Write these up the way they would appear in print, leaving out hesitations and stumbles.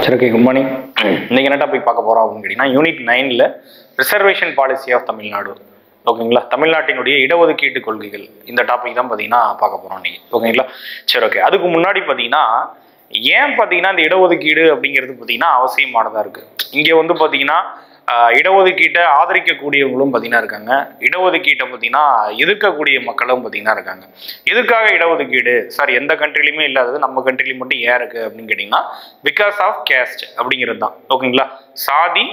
சரி, okay. Good morning. இன்னைக்கு என்ன டாபிக் பார்க்க போறோம் அப்படின்னு கேட்டீங்கன்னா, யூனிட் 9ல ரிசர்வேஷன் பாலிசி ஆஃப் தமிழ்நாடு. ஓகேங்களா, தமிழ்நாட்டினுடைய இடஒதுக்கீட்டு கொள்கைகள், இந்த டாபிக் தான் பார்த்தீங்கன்னா பார்க்க போறோம் இன்னைக்கு. ஓகேங்களா, சரி, ஓகே. அதுக்கு முன்னாடி பார்த்தீங்கன்னா, ஏன் பார்த்தீங்கன்னா இந்த இடஒதுக்கீடு அப்படிங்கிறது பார்த்தீங்கன்னா அவசியமானதா இருக்கு. இங்கே வந்து பார்த்தீங்கன்னா இடஒதுக்கீட்டை ஆதரிக்கக்கூடியவங்களும் பார்த்தீங்கன்னா இருக்காங்க, இடஒதுக்கீட்டை பார்த்தீங்கன்னா எதிர்க்கக்கூடிய மக்களும் பார்த்தீங்கன்னா இருக்காங்க. எதுக்காக இடஒதுக்கீடு சார் எந்த கண்ட்ரிலையுமே இல்லாதது நம்ம கண்ட்ரிலையும் மட்டும் ஏன் இருக்கு அப்படின்னு கேட்டிங்கன்னா, பிகாஸ் ஆஃப் கேஸ்ட் அப்படிங்கிறது தான். ஓகேங்களா, சாதி,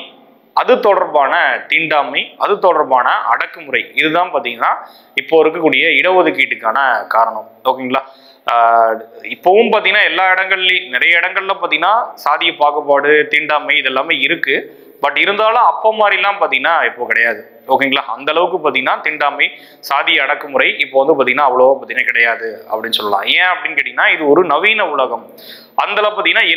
அது தொடர்பான தீண்டாமை, அது தொடர்பான அடக்குமுறை, இதுதான் பார்த்தீங்கன்னா இப்போ இருக்கக்கூடிய இடஒதுக்கீட்டுக்கான காரணம். ஓகேங்களா, இப்போவும் பார்த்தீங்கன்னா எல்லா இடங்கள்லையும் நிறைய இடங்கள்ல பார்த்தீங்கன்னா சாதிய பாகுபாடு, தீண்டாமை இதெல்லாமே இருக்கு. பட் இருந்தாலும் அப்போ மாதிரிலாம் பார்த்தீங்கன்னா இப்போ கிடையாது. ஓகேங்களா, அந்த அளவுக்கு பார்த்தீங்கன்னா தீண்டாமை, சாதி அடக்குமுறை இப்போ வந்து பார்த்தீங்கன்னா அவ்வளோவா பார்த்தீங்கன்னா கிடையாது அப்படின்னு சொல்லலாம். ஏன் அப்படின்னு கேட்டிங்கன்னா, இது ஒரு நவீன உலகம். அந்த பார்த்தீங்கன்னா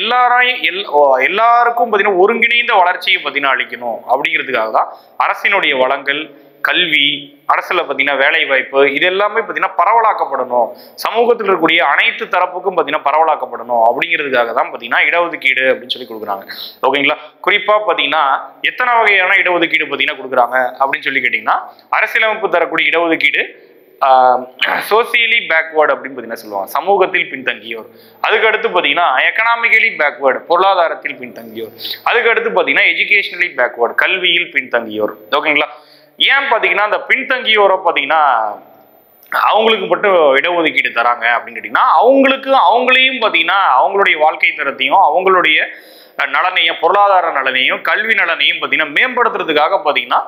எல்லாருக்கும் பார்த்தீங்கன்னா ஒருங்கிணைந்த வளர்ச்சியை பார்த்தீங்கன்னா அளிக்கணும் அப்படிங்கிறதுக்காக தான் அரசினுடைய வளங்கள், கல்வி, அரசுல பார்த்தீங்கன்னா வேலை வாய்ப்பு, இது எல்லாமே பார்த்தீங்கன்னா பரவலாக்கப்படணும், சமூகத்தில் இருக்கக்கூடிய அனைத்து தரப்புக்கும் பார்த்தீங்கன்னா பரவலாக்கப்படணும் அப்படிங்கிறதுக்காக தான் பார்த்தீங்கன்னா இடஒதுக்கீடு அப்படின்னு சொல்லி கொடுக்குறாங்க. ஓகேங்களா, குறிப்பா பார்த்தீங்கன்னா எத்தனை வகையான இடஒதுக்கீடு பார்த்தீங்கன்னா கொடுக்குறாங்க அப்படின்னு சொல்லி கேட்டிங்கன்னா, அரசியலமைப்பு தரக்கூடிய இடஒதுக்கீடு சோசியலி பேக்வேர்டு அப்படின்னு பார்த்தீங்கன்னா சொல்லுவாங்க, சமூகத்தில் பின்தங்கியோர். அதுக்கு அடுத்து பார்த்தீங்கன்னா எக்கனாமிக்கலி பேக்வேர்டு, பொருளாதாரத்தில் பின்தங்கியோர். அதுக்கு அடுத்து பார்த்தீங்கன்னா எஜுகேஷனலி பேக்வேர்டு, கல்வியில் பின்தங்கியோர். ஓகேங்களா, ஏன் பார்த்தீங்கன்னா அந்த பின்தங்கியோரை பார்த்தீங்கன்னா அவங்களுக்கு மட்டும் இடஒதுக்கீடு தராங்க அப்படின்னு கேட்டிங்கன்னா, அவங்களையும் பார்த்தீங்கன்னா அவங்களுடைய வாழ்க்கை தரத்தையும் அவங்களுடைய நலனையும், பொருளாதார நலனையும், கல்வி நலனையும் பார்த்தீங்கன்னா மேம்படுத்துறதுக்காக பார்த்தீங்கன்னா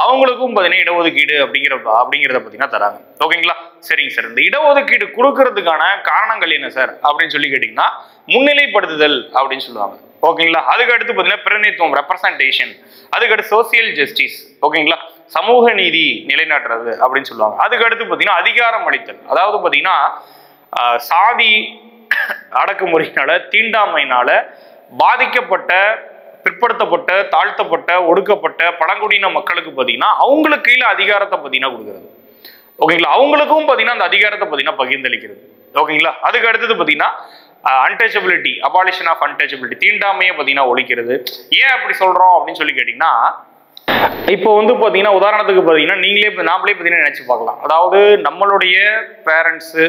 அவங்களுக்கும் பார்த்தீங்கன்னா இடஒதுக்கீடு அப்படிங்கிறத பார்த்தீங்கன்னா தராங்க. ஓகேங்களா, சரிங்க சார். இந்த இடஒதுக்கீடு கொடுக்கறதுக்கான காரணங்கள் என்ன சார் அப்படின்னு சொல்லி கேட்டிங்கன்னா, முன்னிலைப்படுத்துதல் அப்படின்னு சொல்லுவாங்க. ஓகேங்களா, அதுக்கு அடுத்து பார்த்தீங்கன்னா பிரதிநிதித்துவம், ரெப்ரசன்டேஷன். அதுக்கு அடுத்து சோசியல் ஜஸ்டிஸ். ஓகேங்களா, சமூக நீதி நிலைநாட்டுறது அப்படின்னு சொல்லுவாங்க. அதுக்கு அடுத்து பார்த்தீங்கன்னா அதிகாரம் அளித்தல். அதாவது பார்த்தீங்கன்னா சாதி அடக்குமுறையினால, தீண்டாமையினால பாதிக்கப்பட்ட, பிற்படுத்தப்பட்ட, தாழ்த்தப்பட்ட, ஒடுக்கப்பட்ட பழங்குடியின மக்களுக்கு பார்த்தீங்கன்னா அவங்களுக்கு கீழே அதிகாரத்தை பார்த்தீங்கன்னா கொடுக்குறது. ஓகேங்களா, அவங்களுக்கும் பார்த்தீங்கன்னா அந்த அதிகாரத்தை பார்த்தீங்கன்னா பகிர்ந்தளிக்கிறது. ஓகேங்களா, அதுக்கு அடுத்தது பார்த்தீங்கன்னா அன்டச்சபிலிட்டி, அபாலிஷன் ஆஃப் அன்டச்சபிலிட்டி, தீண்டாமையை பார்த்தீங்கன்னா ஒழிக்கிறது. ஏன் அப்படி சொல்றோம் அப்படின்னு சொல்லி கேட்டிங்கன்னா, இப்போ வந்து பார்த்தீங்கன்னா உதாரணத்துக்கு பார்த்தீங்கன்னா நாமளே பார்த்தீங்கன்னா நினைச்சு பார்க்கலாம். அதாவது நம்மளுடைய பேரண்ட்ஸு,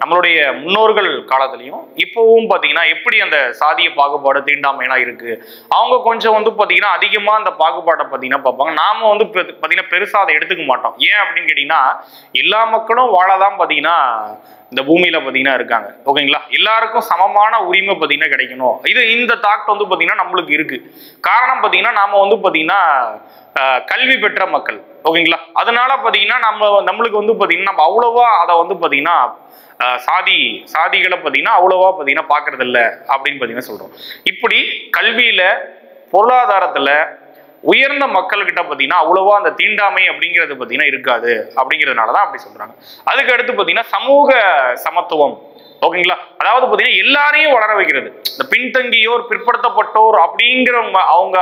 நம்மளுடைய முன்னோர்கள் காலத்துலையும் இப்போவும் பார்த்தீங்கன்னா எப்படி அந்த சாதிய பாகுபாடு, தீண்டாமைலாம் இருக்கு. அவங்க கொஞ்சம் வந்து பார்த்தீங்கன்னா அதிகமாக அந்த பாகுபாட்டை பார்த்தீங்கன்னா பார்ப்பாங்க. நாம வந்து பார்த்தீங்கன்னா பெருசாக அதை எடுத்துக்க மாட்டோம். ஏன் அப்படின்னு கேட்டிங்கன்னா, எல்லா மக்களும் வாழதான் பார்த்தீங்கன்னா இந்த பூமியில பார்த்தீங்கன்னா இருக்காங்க. ஓகேங்களா, எல்லாருக்கும் சமமான உரிமை பார்த்தீங்கன்னா கிடைக்கணும். இந்த தாக்கம் வந்து பார்த்தீங்கன்னா நம்மளுக்கு இருக்கு. காரணம் பார்த்தீங்கன்னா நாம வந்து பார்த்தீங்கன்னா கல்வி பெற்ற மக்கள். ஓகேங்களா, அதனால பார்த்தீங்கன்னா நம்மளுக்கு வந்து பார்த்தீங்கன்னா நம்ம அவ்வளோவா அதை வந்து பார்த்தீங்கன்னா சாதிகளை பார்த்தீங்கன்னா அவ்வளோவா பார்த்தீங்கன்னா பார்க்கறது இல்லை அப்படின்னு பார்த்தீங்கன்னா சொல்றோம். இப்படி கல்வியில, பொருளாதாரத்துல உயர்ந்த மக்கள்கிட்ட பார்த்தீங்கன்னா அவ்வளவா அந்த தீண்டாமை அப்படிங்கிறது பார்த்தீங்கன்னா இருக்காது அப்படிங்கிறதுனால தான் அப்படி சொல்றாங்க. அதுக்கு அடுத்து பார்த்தீங்கன்னா சமூக சமத்துவம். ஓகேங்களா, அதாவது பார்த்தீங்கன்னா எல்லாரையும் வளர வைக்கிறது. இந்த பின்தங்கியோர், பிற்படுத்தப்பட்டோர் அப்படிங்கிறவங்க அவங்க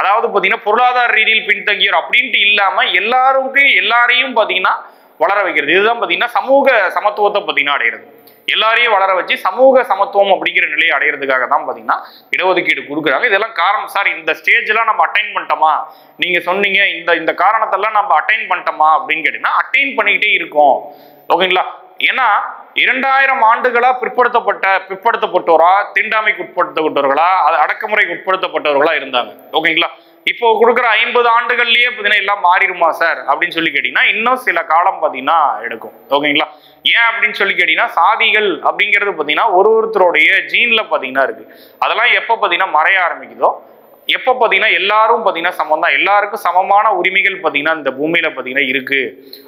அதாவது பார்த்தீங்கன்னா பொருளாதார ரீதியில் பின்தங்கியோர் அப்படின்ட்டு இல்லாம எல்லாரையும் பார்த்தீங்கன்னா வளர வைக்கிறது. இதுதான் பார்த்தீங்கன்னா சமூக சமத்துவத்தை பார்த்தீங்கன்னா அடைகிறது. எல்லாரையும் வளர வச்சு சமூக சமத்துவம் அப்படிங்கிற நிலையை அடையிறதுக்காக தான் பார்த்தீங்கன்னா இடஒதுக்கீடு கொடுக்குறாங்க. இதெல்லாம் காரணம் சார், இந்த ஸ்டேஜ்லாம் நம்ம அட்டைன் பண்ணிட்டோமா, நீங்க சொன்னீங்க இந்த காரணத்தெல்லாம் நம்ம அட்டைன் பண்ணிட்டோமா அப்படின்னு கேட்டீங்கன்னா அட்டைன் பண்ணிக்கிட்டே இருக்கோம். ஓகேங்களா, ஏன்னா 2000 ஆண்டுகளா பிற்படுத்தப்பட்டோரா, தீண்டாமைக்கு உட்படுத்தப்பட்டவர்களா, அடக்குமுறைக்கு உட்படுத்தப்பட்டவர்களா இருந்தாங்க. ஓகேங்களா, இப்போ கொடுக்குற 50 ஆண்டுகள்லயே பார்த்தீங்கன்னா எல்லாம் மாறிடுமா சார் அப்படின்னு சொல்லி கேட்டீங்கன்னா இன்னும் சில காலம் பார்த்தீங்கன்னா எடுக்கும். ஓகேங்களா, ஏன் அப்படின்னு சொல்லி கேட்டீங்கன்னா சாதிகள் அப்படிங்கிறது பார்த்தீங்கன்னா ஒருத்தருடைய ஜீன்ல பார்த்தீங்கன்னா இருக்கு. அதெல்லாம் எப்போ பார்த்தீங்கன்னா மறைய ஆரம்பிக்குதோ, எப்போ பார்த்தீங்கன்னா எல்லாரும் பார்த்தீங்கன்னா சமம் தான், எல்லாருக்கும் சமமான உரிமைகள் பார்த்தீங்கன்னா இந்த பூமியில பார்த்தீங்கன்னா இருக்கு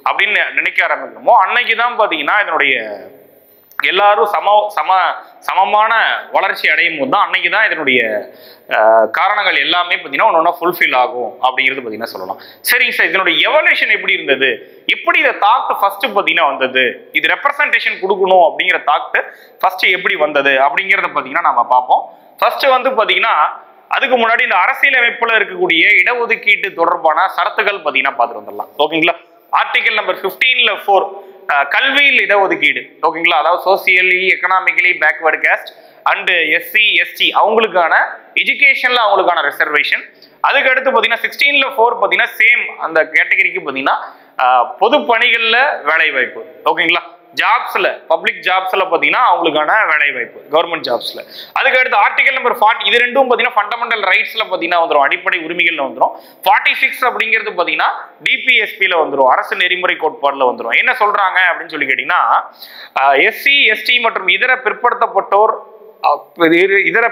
அப்படின்னு நினைக்க ஆரம்பிக்கணுமோ அன்னைக்கு தான் பார்த்தீங்கன்னா இதனுடைய எல்லாரும் சமமான வளர்ச்சி அடையும் போது தான் அன்னைக்கு தான் இதனுடைய காரணங்கள் எல்லாமே பார்த்தீங்கன்னா ஒன்னொன்னா ஃபுல்ஃபில் ஆகும் அப்படிங்கிறது பார்த்தீங்கன்னா சொல்லலாம். சரிங்க சார், இதனுடைய எவல்யூஷன் எப்படி இருந்தது, எப்படி இதை தாக்ட் ஃபர்ஸ்ட் பார்த்தீங்கன்னா வந்தது, இது ரெப்ரசன்டேஷன் கொடுக்கணும் அப்படிங்கிற தாக்ட் ஃபர்ஸ்ட் எப்படி வந்தது அப்படிங்கிறத பார்த்தீங்கன்னா நம்ம பார்ப்போம். ஃபர்ஸ்ட் வந்து பார்த்தீங்கன்னா அதுக்கு முன்னாடி இந்த அரசியலமைப்புல இருக்கக்கூடிய இடஒதுக்கீட்டு தொடர்பான சரத்துகள் பார்த்தீங்கன்னா பார்த்துட்டு வந்துடலாம். ஓகேங்களா, ஆர்டிகல் நம்பர் 15ல 4 கல்வியில் இடஒதுக்கீடு. ஓகேங்களா, அதாவது socially economically backward caste and SC ST அவங்களுக்கான எஜுகேஷன்ல அவங்களுக்கான ரிசர்வேஷன். அதுக்கு அடுத்து பார்த்தீங்கன்னா 16ல 4 பார்த்தீங்கன்னா சேம் அந்த கேட்டகரிக்கு பார்த்தீங்கன்னா பொது பணிகள்ல வேலை வாய்ப்பு. ஓகேங்களா, ஜாப்ஸ்ல பப்ளிக் ஜாப்ஸ்ல பார்த்தீங்கன்னா அவங்களுக்கான வேலை வாய்ப்பு கவர்மெண்ட் ஜாப்ஸ்ல. அதுக்கு அடுத்து ஆர்டிகல் நம்பர் 40 இது ரெண்டும் பார்த்தீங்கன்னா ஃபண்டமெண்டல் ரைட்ஸ்ல பார்த்தீங்கன்னா வந்துடும், அடிப்படை உரிமைகள்ல வந்துடும். 46 அப்படிங்கிறது பார்த்தீங்கன்னா டிபிஎஸ்பில வந்துடும், அரசு நெறிமுறை கோட்பாடுல வந்துடும். என்ன சொல்றாங்க அப்படின்னு சொல்லி கேட்டீங்கன்னா எஸ்சி எஸ்டி மற்றும் இதர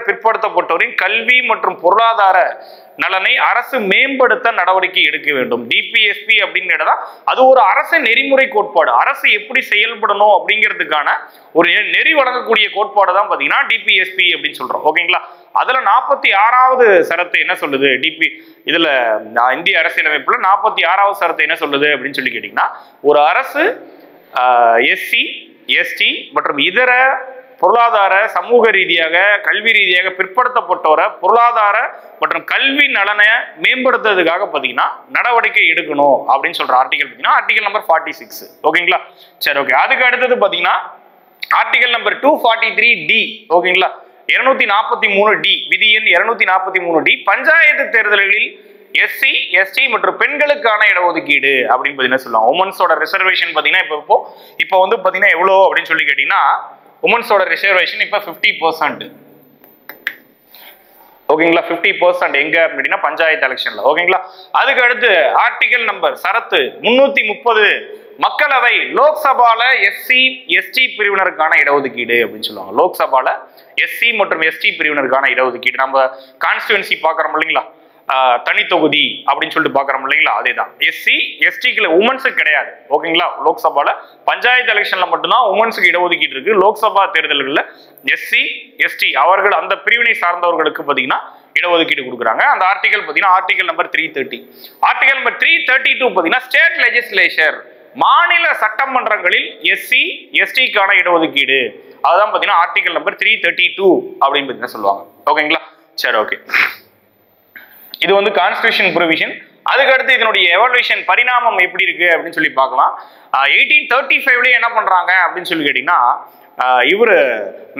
பிற்படுத்தப்பட்டோரின் கல்வி மற்றும் பொருளாதார நலனை அரசு மேம்படுத்த நடவடிக்கை எடுக்க வேண்டும். டிபிஎஸ்பி அப்படின்னு அது ஒரு அரசு நெறிமுறை கோட்பாடு, அரசு எப்படி செயல்படணும் அப்படிங்கிறதுக்கான ஒரு நெறி வழங்கக்கூடிய கோட்பாடு தான் பாத்தீங்கன்னா டிபிஎஸ்பி அப்படின்னு சொல்றோம். ஓகேங்களா, அதுல 46வது சரத்து என்ன சொல்லுது, இதுல இந்திய அரசியலமைப்புல 46வது சரத்து என்ன சொல்லுது அப்படின்னு சொல்லி கேட்டீங்கன்னா, ஒரு அரசு எஸ்சி எஸ்டி மற்றும் இதர பொருளாதார சமூக ரீதியாக கல்வி ரீதியாக பிற்படுத்தப்பட்டோரை பொருளாதார மற்றும் கல்வி நலனை மேம்படுத்துறதுக்காக பார்த்தீங்கன்னா நடவடிக்கை எடுக்கணும் அப்படின்னு சொல்ற ஆர்டிகல் பார்த்தீங்கன்னா ஆர்டிகல் நம்பர் 46. ஓகேங்களா, சரி ஓகே. அதுக்கு அடுத்தது பார்த்தீங்கன்னா ஆர்டிகல் நம்பர் 243D. ஓகேங்களா, 243D விதி எண் 243D பஞ்சாயத்து தேர்தல்களில் எஸ்சி எஸ்டி மற்றும் பெண்களுக்கான இடஒதுக்கீடு அப்படின்னு பார்த்தீங்கன்னா சொல்லுவாங்க. உமன்ஸோட ரிசர்வேஷன் பார்த்தீங்கன்னா இப்போ வந்து பார்த்தீங்கன்னா எவ்வளோ அப்படின்னு சொல்லி கேட்டீங்கன்னா உமன்ஸோட ரிசர்வேஷன் இப்ப 50%. ஓகேங்களா, 50% எங்க அப்படின்னா பஞ்சாயத்து எலெக்ஷன்ல. ஓகேங்களா, அதுக்கு அடுத்து ஆர்டிகல் நம்பர் சரத்து 330 மக்களவை லோக்சபால எஸ்சி எஸ்டி பிரிவினருக்கான இடஒதுக்கீடு அப்படின்னு சொல்லுவாங்க. லோக்சபால எஸ்சி மற்றும் எஸ்டி பிரிவினருக்கான இடஒதுக்கீடு நம்ம கான்ஸ்டிடுவன்சி பாக்குறோம் இல்லைங்களா, தனி தொகுதி அப்படின்னு சொல்லிட்டு பாக்குறோம் இல்லைங்களா, அதேதான். எஸ்சி எஸ்டிக்கு உமன்ஸுக்கு கிடையாது. ஓகேங்களா, லோக்சபால பஞ்சாயத்து எலெக்ஷன்ல மட்டும்தான் உமன்ஸுக்கு இடஒதுக்கீடு இருக்கு. லோக்சபா தேர்தல்களில் எஸ்சி எஸ்டி அவர்கள் அந்த பிரிவினை சார்ந்தவர்களுக்கு பாத்தீங்கன்னா இடஒதுக்கீடு கொடுக்குறாங்க. அந்த ஆர்டிகல் பாத்தீங்கன்னா ஆர்டிகல் நம்பர் 330. ஆர்டிகல் நம்பர் 332 பாத்தீங்கன்னா ஸ்டேட் லெஜிஸ்லேச்சர் மாநில சட்டமன்றங்களில் எஸ்சி எஸ்டிக்கான இடஒதுக்கீடு. அதுதான் பாத்தீங்கன்னா ஆர்டிகல் நம்பர் 332 அப்படின்னு பாத்தீங்கன்னா சொல்லுவாங்க. ஓகேங்களா, சரி ஓகே. இது வந்து கான்ஸ்டிடியூஷன் ப்ரொவிஷன். அதுக்கு அடுத்து இதனுடைய எவாலுவேஷன் பரிணாமம் எப்படி இருக்கு அப்படின்னு சொல்லி பார்க்கலாம். 1835 என்ன பண்றாங்க அப்படின்னு சொல்லி கேட்டீங்கன்னா இவரு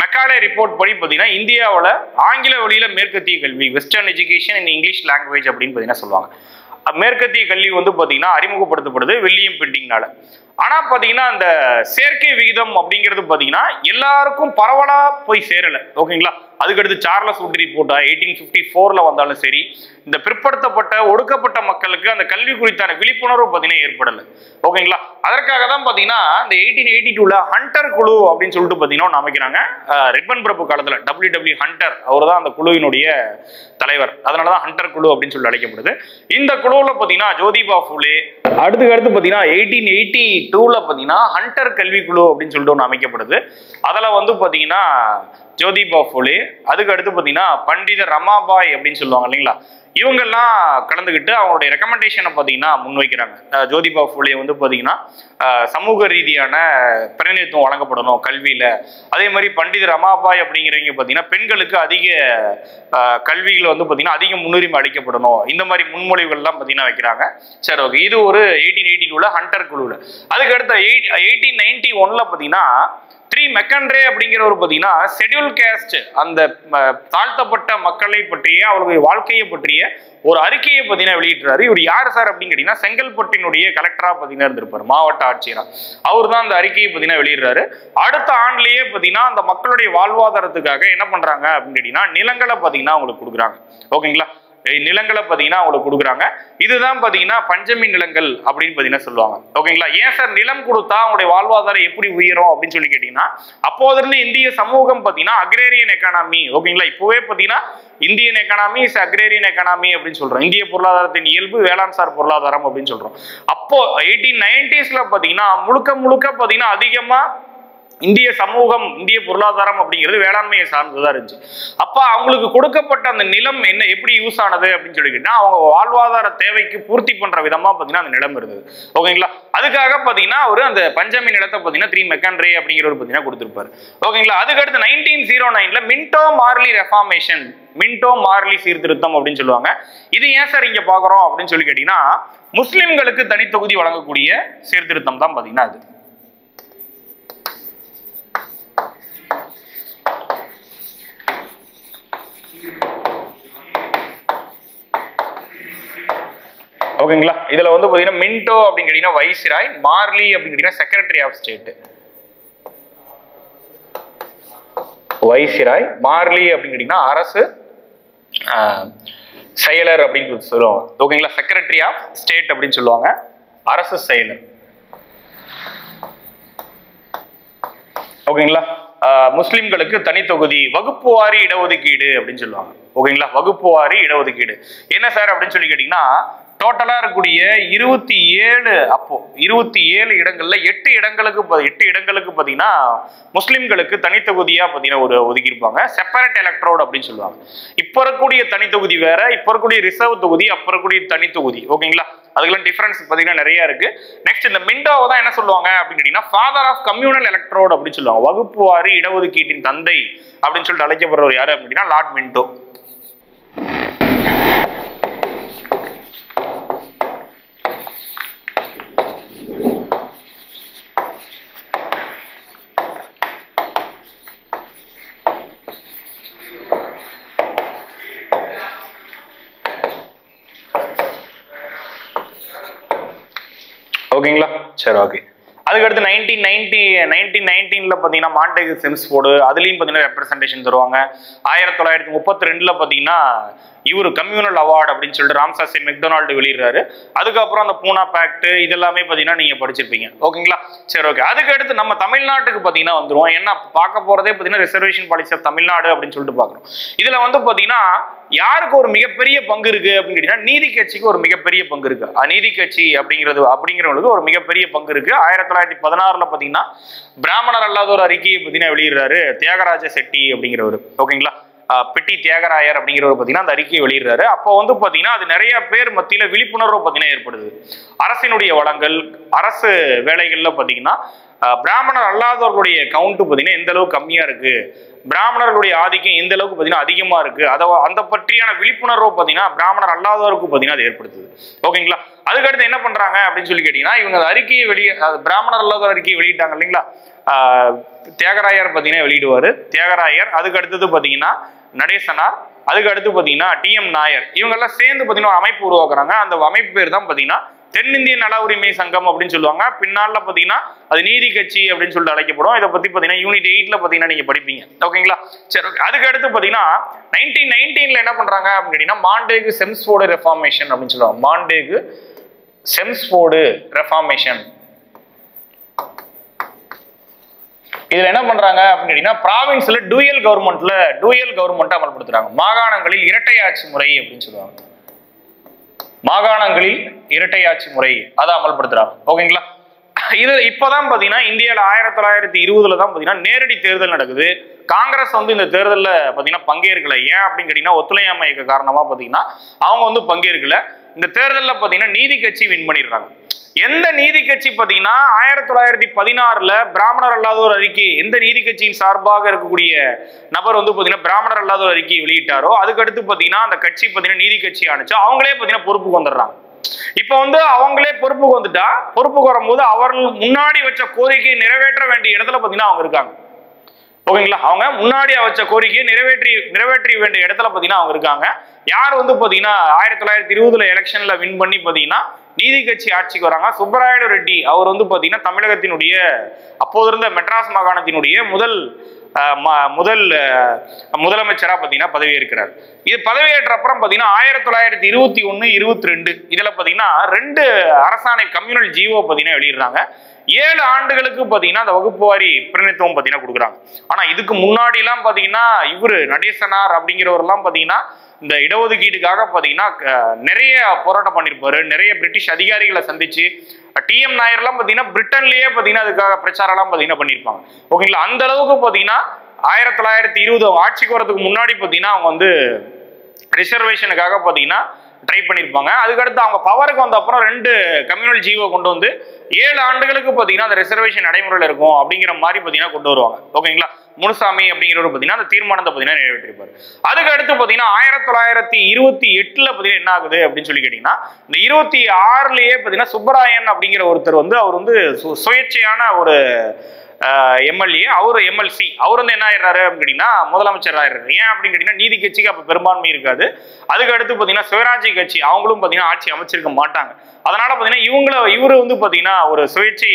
மெக்காலே ரிப்போர்ட் படி பார்த்தீங்கன்னா இந்தியாவில் ஆங்கில வழியில மேற்கத்திய கல்வி western education in English language அப்படின்னு பார்த்தீங்கன்னா சொல்லுவாங்க. மேற்கத்திய கல்வி வந்து பார்த்தீங்கன்னா அறிமுகப்படுத்தப்படுது வில்லியம் பெண்டிங்னால. ஆனா பாத்தீங்கன்னா அந்த சேர்க்கை விகிதம் அப்படிங்கிறது பாத்தீங்கன்னா எல்லாருக்கும் பரவலா போய் சேரல. ஓகேங்களா, அதுக்கடுத்து சார்லஸ் வுட் ரிப்போர்ட் 1854 வந்தாலும் சரி இந்த பிற்படுத்தப்பட்ட ஒடுக்கப்பட்ட மக்களுக்கு அந்த கல்வி குறித்தான விழிப்புணர்வு பாத்தீங்கன்னா ஏற்படல. ஓகேங்களா, அதற்காக தான் பாத்தீங்கன்னா இந்த 1882ல ஹண்டர் குழு அப்படின்னு சொல்லிட்டு பாத்தீங்கன்னா அமைக்கிறாங்க. ரிப்பன் பிரபு காலத்துல WW ஹண்டர் அவர் தான் அந்த குழுவினுடைய தலைவர். அதனாலதான் ஹண்டர் குழு அப்படின்னு சொல்லி அழைக்கப்படுது. இந்த குழுவுல பாத்தீங்கன்னா ஜோதிபா ஃபூலே, அடுத்து பாத்தீங்கன்னா 1882ல பாத்தீங்கன்னா ஹண்டர் கல்வி குழு அப்படின்னு சொல்லிட்டு ஒன்று அமைக்கப்படுது. அதுல வந்து பாத்தீங்கன்னா ஜோதிபா ஃபூலே, அதுக்கு அடுத்து பாத்தீங்கன்னா பண்டித ரமாபாய் அப்படின்னு சொல்லுவாங்க இல்லைங்களா, இவங்கெல்லாம் கலந்துக்கிட்டு அவங்களுடைய ரெக்கமெண்டேஷனை பார்த்தீங்கன்னா முன்வைக்கிறாங்க. ஜோதிபா ஃபூலே வந்து பார்த்தீங்கன்னா சமூக ரீதியான பிரதிநிதித்துவம் வழங்கப்படணும் கல்வியில. அதே மாதிரி பண்டித ரமாபாய் அப்படிங்கிறவங்க பார்த்தீங்கன்னா பெண்களுக்கு அதிக கல்வியில் வந்து பார்த்தீங்கன்னா அதிக முன்னுரிமை அளிக்கப்படணும். இந்த மாதிரி முன்மொழிவுகள்லாம் பார்த்தீங்கன்னா வைக்கிறாங்க. சரி ஓகே, இது ஒரு 1882ல ஹண்டர் குழுவில். அதுக்கு அடுத்த 1891ல பார்த்தீங்கன்னா மெக்கன்ரே அப்படிங்கிற ஒரு பார்த்தீங்கன்னா ஷெட்யூல் கேஸ்ட் அந்த தாழ்த்தப்பட்ட மக்களை பற்றிய அவர்களுடைய வாழ்க்கையை பற்றிய ஒரு அறிக்கையை பார்த்தீங்கன்னா வெளியிட்டாரு. இவர் யாரு சார் அப்படின்னு கேட்டீங்கன்னா செங்கல்பட்டினுடைய கலெக்டரா பார்த்தீங்கன்னா இருந்திருப்பாரு, மாவட்ட ஆட்சியரா. அவர் தான் அந்த அறிக்கையை பார்த்தீங்கன்னா வெளியிடுறாரு. அடுத்த ஆண்டுலயே பார்த்தீங்கன்னா அந்த மக்களுடைய வாழ்வாதாரத்துக்காக என்ன பண்றாங்க அப்படின்னு கேட்டீங்கன்னா நிலங்களை பார்த்தீங்கன்னா அவங்களுக்கு கொடுக்குறாங்க. ஓகேங்களா, நிலங்களை பார்த்தீங்கன்னா அவங்களுக்கு கொடுக்குறாங்க. இதுதான் பார்த்தீங்கன்னா பஞ்சமி நிலங்கள் அப்படின்னு பார்த்தீங்கன்னா சொல்லுவாங்க. ஓகேங்களா, ஏன் சார் நிலம் கொடுத்தா அவங்களுடைய வாழ்வாதாரம் எப்படி உயரும் அப்படின்னு சொல்லி கேட்டீங்கன்னா அப்போதிருந்து இந்திய சமூகம் பார்த்தீங்கன்னா அக்ரேரியன் எக்கானமி. ஓகேங்களா, இப்போவே பார்த்தீங்கன்னா Indian economy is agrarian economy அப்படின்னு சொல்றோம். இந்திய பொருளாதாரத்தின் இயல்பு வேளாண் சார் பொருளாதாரம் அப்படின்னு சொல்றோம். அப்போ 1890ஸ்ல பார்த்தீங்கன்னா முழுக்க பார்த்தீங்கன்னா அதிகமா இந்திய சமூகம் இந்திய பொருளாதாரம் அப்படிங்கிறது வேளாண்மையை சார்ந்துதான் இருந்துச்சு. அப்ப அவங்களுக்கு கொடுக்கப்பட்ட அந்த நிலம் என்ன எப்படி யூஸ் ஆனது அப்படின்னு சொல்லிக்கிட்டா அவங்க வாழ்வாதார தேவைக்கு பூர்த்தி பண்ற விதமா பாத்தீங்கன்னா அந்த நிலம் இருந்தது. ஓகேங்களா, அதுக்காக பாத்தீங்கன்னா அவரு அந்த பஞ்சமி நிலத்தை பாத்தீங்கன்னா மெக்கன்ரே அப்படிங்கிறவர் பாத்தீங்கன்னா கொடுத்திருப்பாரு. ஓகேங்களா, அதுக்கடுத்து 1909ல மின்டோ மார்லி ரெஃபார்மேஷன், மின்டோ மார்லி சீர்திருத்தம் அப்படின்னு சொல்லுவாங்க. இது ஏன் சார் இங்க பாக்குறோம் அப்படின்னு சொல்லி கேட்டீங்கன்னா முஸ்லிம்களுக்கு தனித்தொகுதி வழங்கக்கூடிய சீர்திருத்தம் தான் பாத்தீங்கன்னா அது. ஓகேங்களா. இதுல வந்து பாத்தீங்கன்னா மின்டோ அப்படின்னு கேட்டீங்கன்னா வைஸ்ராய், மார்லி அப்படின்னு கேட்டீங்கன்னா secretary of state. Viceroy, Morley அப்படின்னு கேட்டீங்கன்னா அரசு செயலர் அப்படின்னு சொல்லுவாங்க. ஓகேங்களா. செக்ரட்டரி ஆஃப் ஸ்டேட் அப்படின்னு சொல்லுவாங்க, அரசு செயலர். ஓகேங்களா. முஸ்லிம்களுக்கு தனி தொகுதி, வகுப்பு வாரி இடஒதுக்கீடு அப்படின்னு சொல்லுவாங்க. ஓகேங்களா. வகுப்பு வாரி இடஒதுக்கீடு என்ன சார் அப்படின்னு சொல்லி கேட்டீங்கன்னா, டோட்டலா இருக்கக்கூடிய 27 அப்போ 27 இடங்கள்ல 8 இடங்களுக்கு பாத்தீங்கன்னா முஸ்லிம்களுக்கு தனித்தொகுதியா பாத்தீங்கன்னா ஒரு ஒதுக்கி இருப்பாங்க. செப்பரேட் எலக்ட்ரோட் அப்படின்னு சொல்லுவாங்க. இப்ப இருக்கக்கூடிய தனித்தொகுதி வேற, இப்ப இருக்கக்கூடிய ரிசர்வ் தொகுதி, அப்ப இருக்கக்கூடிய தனித்தொகுதி. ஓகேங்களா. அதுக்கெல்லாம் டிஃபரன்ஸ் பாத்தீங்கன்னா நிறைய இருக்கு. நெக்ஸ்ட் இந்த மிண்டோவை தான் என்ன சொல்லுவாங்க அப்படின்னு கேட்டீங்கன்னா ஃபாதர் ஆஃப் கம்யூனல் எலக்ட்ரோட் அப்படின்னு சொல்லுவாங்க. வகுப்பு வாரி இடஒதுக்கீட்டின் தந்தை அப்படின்னு சொல்லிட்டு அழைக்கப்படுறவர் யாரு அப்படின்னா லார்ட் மிண்டோ. ஓகேங்களா. சரி, ஓகே. அதுக்கடுத்து 1919ல பாத்தீங்கன்னா மாண்டேகு செம்ஸ்ஃபோர்டு, அதுலயும் பாத்தீங்கன்னா ரெப்ரசன்டேஷன் தருவாங்க. 1932ல பாத்தீங்கன்னா இவர் கம்யூனல் அவார்டு அப்படின்னு சொல்லிட்டு ராம்சாசி மெக்டொனால்டு வெளியிடுறாரு. அதுக்கப்புறம் அந்த பூனா பேக்ட் இதெல்லாமே பாத்தீங்கன்னா நீங்க படிச்சிருப்பீங்க. ஓகேங்களா. சரி, ஓகே. அதுக்கு அடுத்து நம்ம தமிழ்நாட்டுக்கு பாத்தீங்கன்னா வந்துருவோம். என்ன பார்க்க போறதே பாத்தீங்கன்னா ரிசர்வேஷன் பாலிசி ஆஃப் தமிழ்நாடு அப்படின்னு சொல்லிட்டு பாக்குறோம். இதுல வந்து பாத்தீங்கன்னா யாருக்கு ஒரு மிகப்பெரிய பங்கு இருக்கு அப்படின்னு கேட்டீங்கன்னா நீதி கட்சிக்கு ஒரு மிகப்பெரிய பங்கு இருக்கு. நீதி கட்சி அப்படிங்கிறவங்களுக்கு ஒரு மிகப்பெரிய பங்கு இருக்கு. 1916ல பாத்தீங்கன்னா பிராமணர் அல்லாத ஒரு அறிக்கையை பாத்தீங்கன்னா வெளியிடுறாரு தியாகராஜ செட்டி அப்படிங்கிறவர். ஓகேங்களா. பெட்டி தியாகராயர் அப்படிங்கிறவர் பாத்தீங்கன்னா அந்த அறிக்கையை வெளியிடுறாரு. அப்போ வந்து பாத்தீங்கன்னா அது நிறைய பேர் மத்தியில விழிப்புணர்வு பாத்தீங்கன்னா ஏற்படுது. அரசினுடைய வளங்கள், அரசு வேலைகள்ல பாத்தீங்கன்னா பிராமணர் அல்லாதவர்களுடைய கவுண்ட் பாத்தீங்கன்னா எந்த அளவுக்கு கம்மியா இருக்கு, பிராமணர்களுடைய ஆதிக்கம் எந்த அளவுக்கு பாத்தீங்கன்னா அதிகமா இருக்கு, அந்த பற்றியான விழிப்புணர்வு பாத்தீங்கன்னா பிராமணர் அல்லாதவருக்கு பாத்தீங்கன்னா அது ஏற்படுத்துது. ஓகேங்களா. அதுக்கடுத்து என்ன பண்றாங்க அப்படின்னு சொல்லி கேட்டீங்கன்னா இவங்க அறிக்கையை பிராமணர் அல்லாத அறிக்கையை வெளியிட்டாங்க இல்லைங்களா. தியாகராயர் பாத்தீங்கன்னா வெளியிடுவாரு தியாகராயர். அதுக்கு அடுத்தது பாத்தீங்கன்னா நடேசனார், அதுக்கு அடுத்து பாத்தீங்கன்னா TM நாயர். இவங்க எல்லாம் சேர்ந்து பாத்தீங்கன்னா ஒரு அமைப்பு உருவாக்குறாங்க. அந்த அமைப்பு பேர் தான் பாத்தீங்கன்னா தென்னிந்திய நல உரிமை சங்கம் அப்படின்னு சொல்லுவாங்க. பின்னால பாத்தீங்கன்னா அது நீதி கட்சி அப்படின்னு சொல்லிட்டு அழைக்கப்படும். இதை பத்தி பாத்தீங்கன்னா யூனிட் 8ல பாத்தீங்கன்னா நீங்க படிப்பீங்க. ஓகேங்களா. சரி, ஓகே. அதுக்கு அடுத்து பாத்தீங்கன்னா 1919ல என்ன பண்றாங்க அப்படின்னு கேட்டீங்கன்னா மாண்டேகு செம்ஸ்ஃபோர்டு ரெஃபார்மேஷன் அப்படின்னு சொல்லுவாங்க. மாண்டேகு செம்ஸ்ஃபோர்டு ரெஃபார்மேஷன். இதுல என்ன பண்றாங்க அப்படின்னு கேட்டீங்கன்னா ப்ராவின்ஸ்ல டூயல் கவர்மெண்ட் அமல்படுத்துறாங்க. மாகாணங்களில் இரட்டை ஆட்சி முறை அப்படின்னு சொல்லுவாங்க. மாகாணங்களில் இரட்டை ஆட்சி முறை அதை அமல்படுத்துறாங்க. ஓகேங்களா. இது இப்பதான் பாத்தீங்கன்னா இந்தியாவில் 1920ல தான் பாத்தீங்கன்னா நேரடி தேர்தல் நடக்குது. காங்கிரஸ் வந்து இந்த தேர்தலில் பாத்தீங்கன்னா பங்கேற்கல. ஏன் அப்படின்னு கேட்டீங்கன்னா ஒத்துழையாமை இயக்க காரணமா பாத்தீங்கன்னா அவங்க வந்து பங்கேற்கல. இந்த தேர்தலில் பாத்தீங்கன்னா நீதி கட்சி வின் பண்ணிடுறாங்க. எந்த நீதி கட்சி பாத்தீங்கன்னா 1916ல பிராமணர் அல்லாத ஒரு அறிக்கை, எந்த நீதி கட்சியின் சார்பாக இருக்கக்கூடிய நபர் வந்து பாத்தீங்கன்னா பிராமணர் அல்லாத ஒரு அறிக்கையை வெளியிட்டாரோ அதுக்கு அடுத்து பாத்தீங்கன்னா அந்த கட்சி பாத்தீங்கன்னா நீதி கட்சி ஆனிச்சு. அவங்களே பாத்தீங்கன்னா பொறுப்புக்கு வந்துடுறாங்க. இப்ப வந்து அவங்களே பொறுப்புக்கு வந்துட்டா, பொறுப்புக்கு வரும்போது அவர்கள் முன்னாடி வச்ச கோரிக்கையை நிறைவேற்ற வேண்டிய இடத்துல பாத்தீங்கன்னா அவங்க இருக்காங்க. ஓகேங்களா. அவங்க முன்னாடி வச்ச கோரிக்கையை நிறைவேற்றி வேண்டிய இடத்துல பாத்தீங்கன்னா அவங்க இருக்காங்க. யார் வந்து பாத்தீங்கன்னா 1920ல எலெக்ஷன்ல வின் பண்ணி பாத்தீங்கன்னா நீதி கட்சி ஆட்சிக்கு வராங்க. சுப்பராயலு ரெட்டி அவர் வந்து பாத்தீங்கன்னா தமிழகத்தினுடைய அப்போது இருந்த மெட்ராஸ் மாகாணத்தினுடைய முதலமைச்சரா பாத்தீங்கன்னா பதவி ஏற்கிறார். இது பதவியேற்ற அப்புறம் பாத்தீங்கன்னா 1921, 22 இதுல பாத்தீங்கன்னா 2 அரசாணை கம்யூனல் ஜீவோ பாத்தீங்கன்னா வெளியிடுறாங்க. 7 ஆண்டுகளுக்கு பாத்தீங்கன்னா அந்த வகுப்பு வாரி பிரதிநிதித்துவம் பாத்தீங்கன்னா கொடுக்குறாங்க. ஆனா இதுக்கு முன்னாடி எல்லாம் பாத்தீங்கன்னா இவரு நடேசனார் அப்படிங்கிறவர் எல்லாம் பாத்தீங்கன்னா இந்த இடஒதுக்கீட்டுக்காக பாத்தீங்கன்னா நிறைய போராட்டம் பண்ணிருப்பாரு. நிறைய பிரிட்டிஷ் அதிகாரிகளை சந்திச்சு TM நாயர் எல்லாம் பாத்தீங்கன்னா பிரிட்டன்லயே பாத்தீங்கன்னா அதுக்காக பிரச்சாரம் எல்லாம் பாத்தீங்கன்னா பண்ணிருப்பாங்க. ஓகேங்களா. அந்த அளவுக்கு பாத்தீங்கன்னா 1920 ஆட்சிக்கு வரதுக்கு முன்னாடி பாத்தீங்கன்னா அவங்க வந்து ரிசர்வேஷனுக்காக பாத்தீங்கன்னா ட்ரை பண்ணிருப்பாங்க. அதுக்கடுத்து அவங்க பவருக்கு வந்த அப்புறம் 2 கம்யூனல் ஜீவோ கொண்டு வந்து 7 ஆண்டுகளுக்கு பாத்தீங்கன்னா அந்த ரிசர்வேஷன் நடைமுறையில் இருக்கும் அப்படிங்கிற மாதிரி பாத்தீங்கன்னா கொண்டு வருவாங்க. ஓகேங்களா. முனுசாமி அப்படிங்கிறவர் பாத்தீங்கன்னா அந்த தீர்மானத்தை பாத்தீங்கன்னா நிறைவேற்றிருப்பாரு. அதுக்கு அடுத்து பாத்தீங்கன்னா 1928ல பாத்தீங்கன்னா என்ன ஆகுது அப்படின்னு சொல்லி கேட்டீங்கன்னா இந்த 26லயே பாத்தீங்கன்னா சுப்பராயன் அப்படிங்கிற ஒருத்தர் வந்து அவர் வந்து சுயேட்சையான ஒரு எம்எல்ஏ, அவர் எம்எல்சி, அவர் வந்து என்ன ஆயிடுறாரு அப்படின்னா முதலமைச்சர் ஆயிடுறாரு. ஏன் அப்படின்னு கேட்டீங்கன்னா நீதி கட்சிக்கு அப்ப பெரும்பான்மை இருக்காது. அதுக்கு அடுத்து பாத்தீங்கன்னா சுயராஜ்ய கட்சி அவங்களும் பாத்தீங்கன்னா ஆட்சி அமைச்சிருக்க மாட்டாங்க. அதனால பாத்தீங்கன்னா இவரு வந்து பாத்தீங்கன்னா ஒரு சுயேட்சை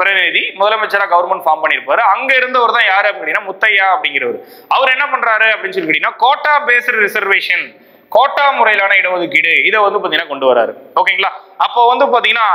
பிரதிநிதி முதலமைச்சரா கவர்மெண்ட் ஃபார்ம் பண்ணியிருப்பாரு. அங்க இருந்தவர் தான் யாரு அப்படின்னா முத்தையா அப்படிங்கிறவர். அவர் என்ன பண்றாரு அப்படின்னு சொல்லி கேட்டீங்கன்னா கோட்டா பேஸ்டு ரிசர்வேஷன், கோட்டா முறையிலான இடஒதுக்கீடு இதை வந்து பாத்தீங்கன்னா கொண்டு வராரு. ஓகேங்களா? அப்போ வந்து பாத்தீங்கன்னா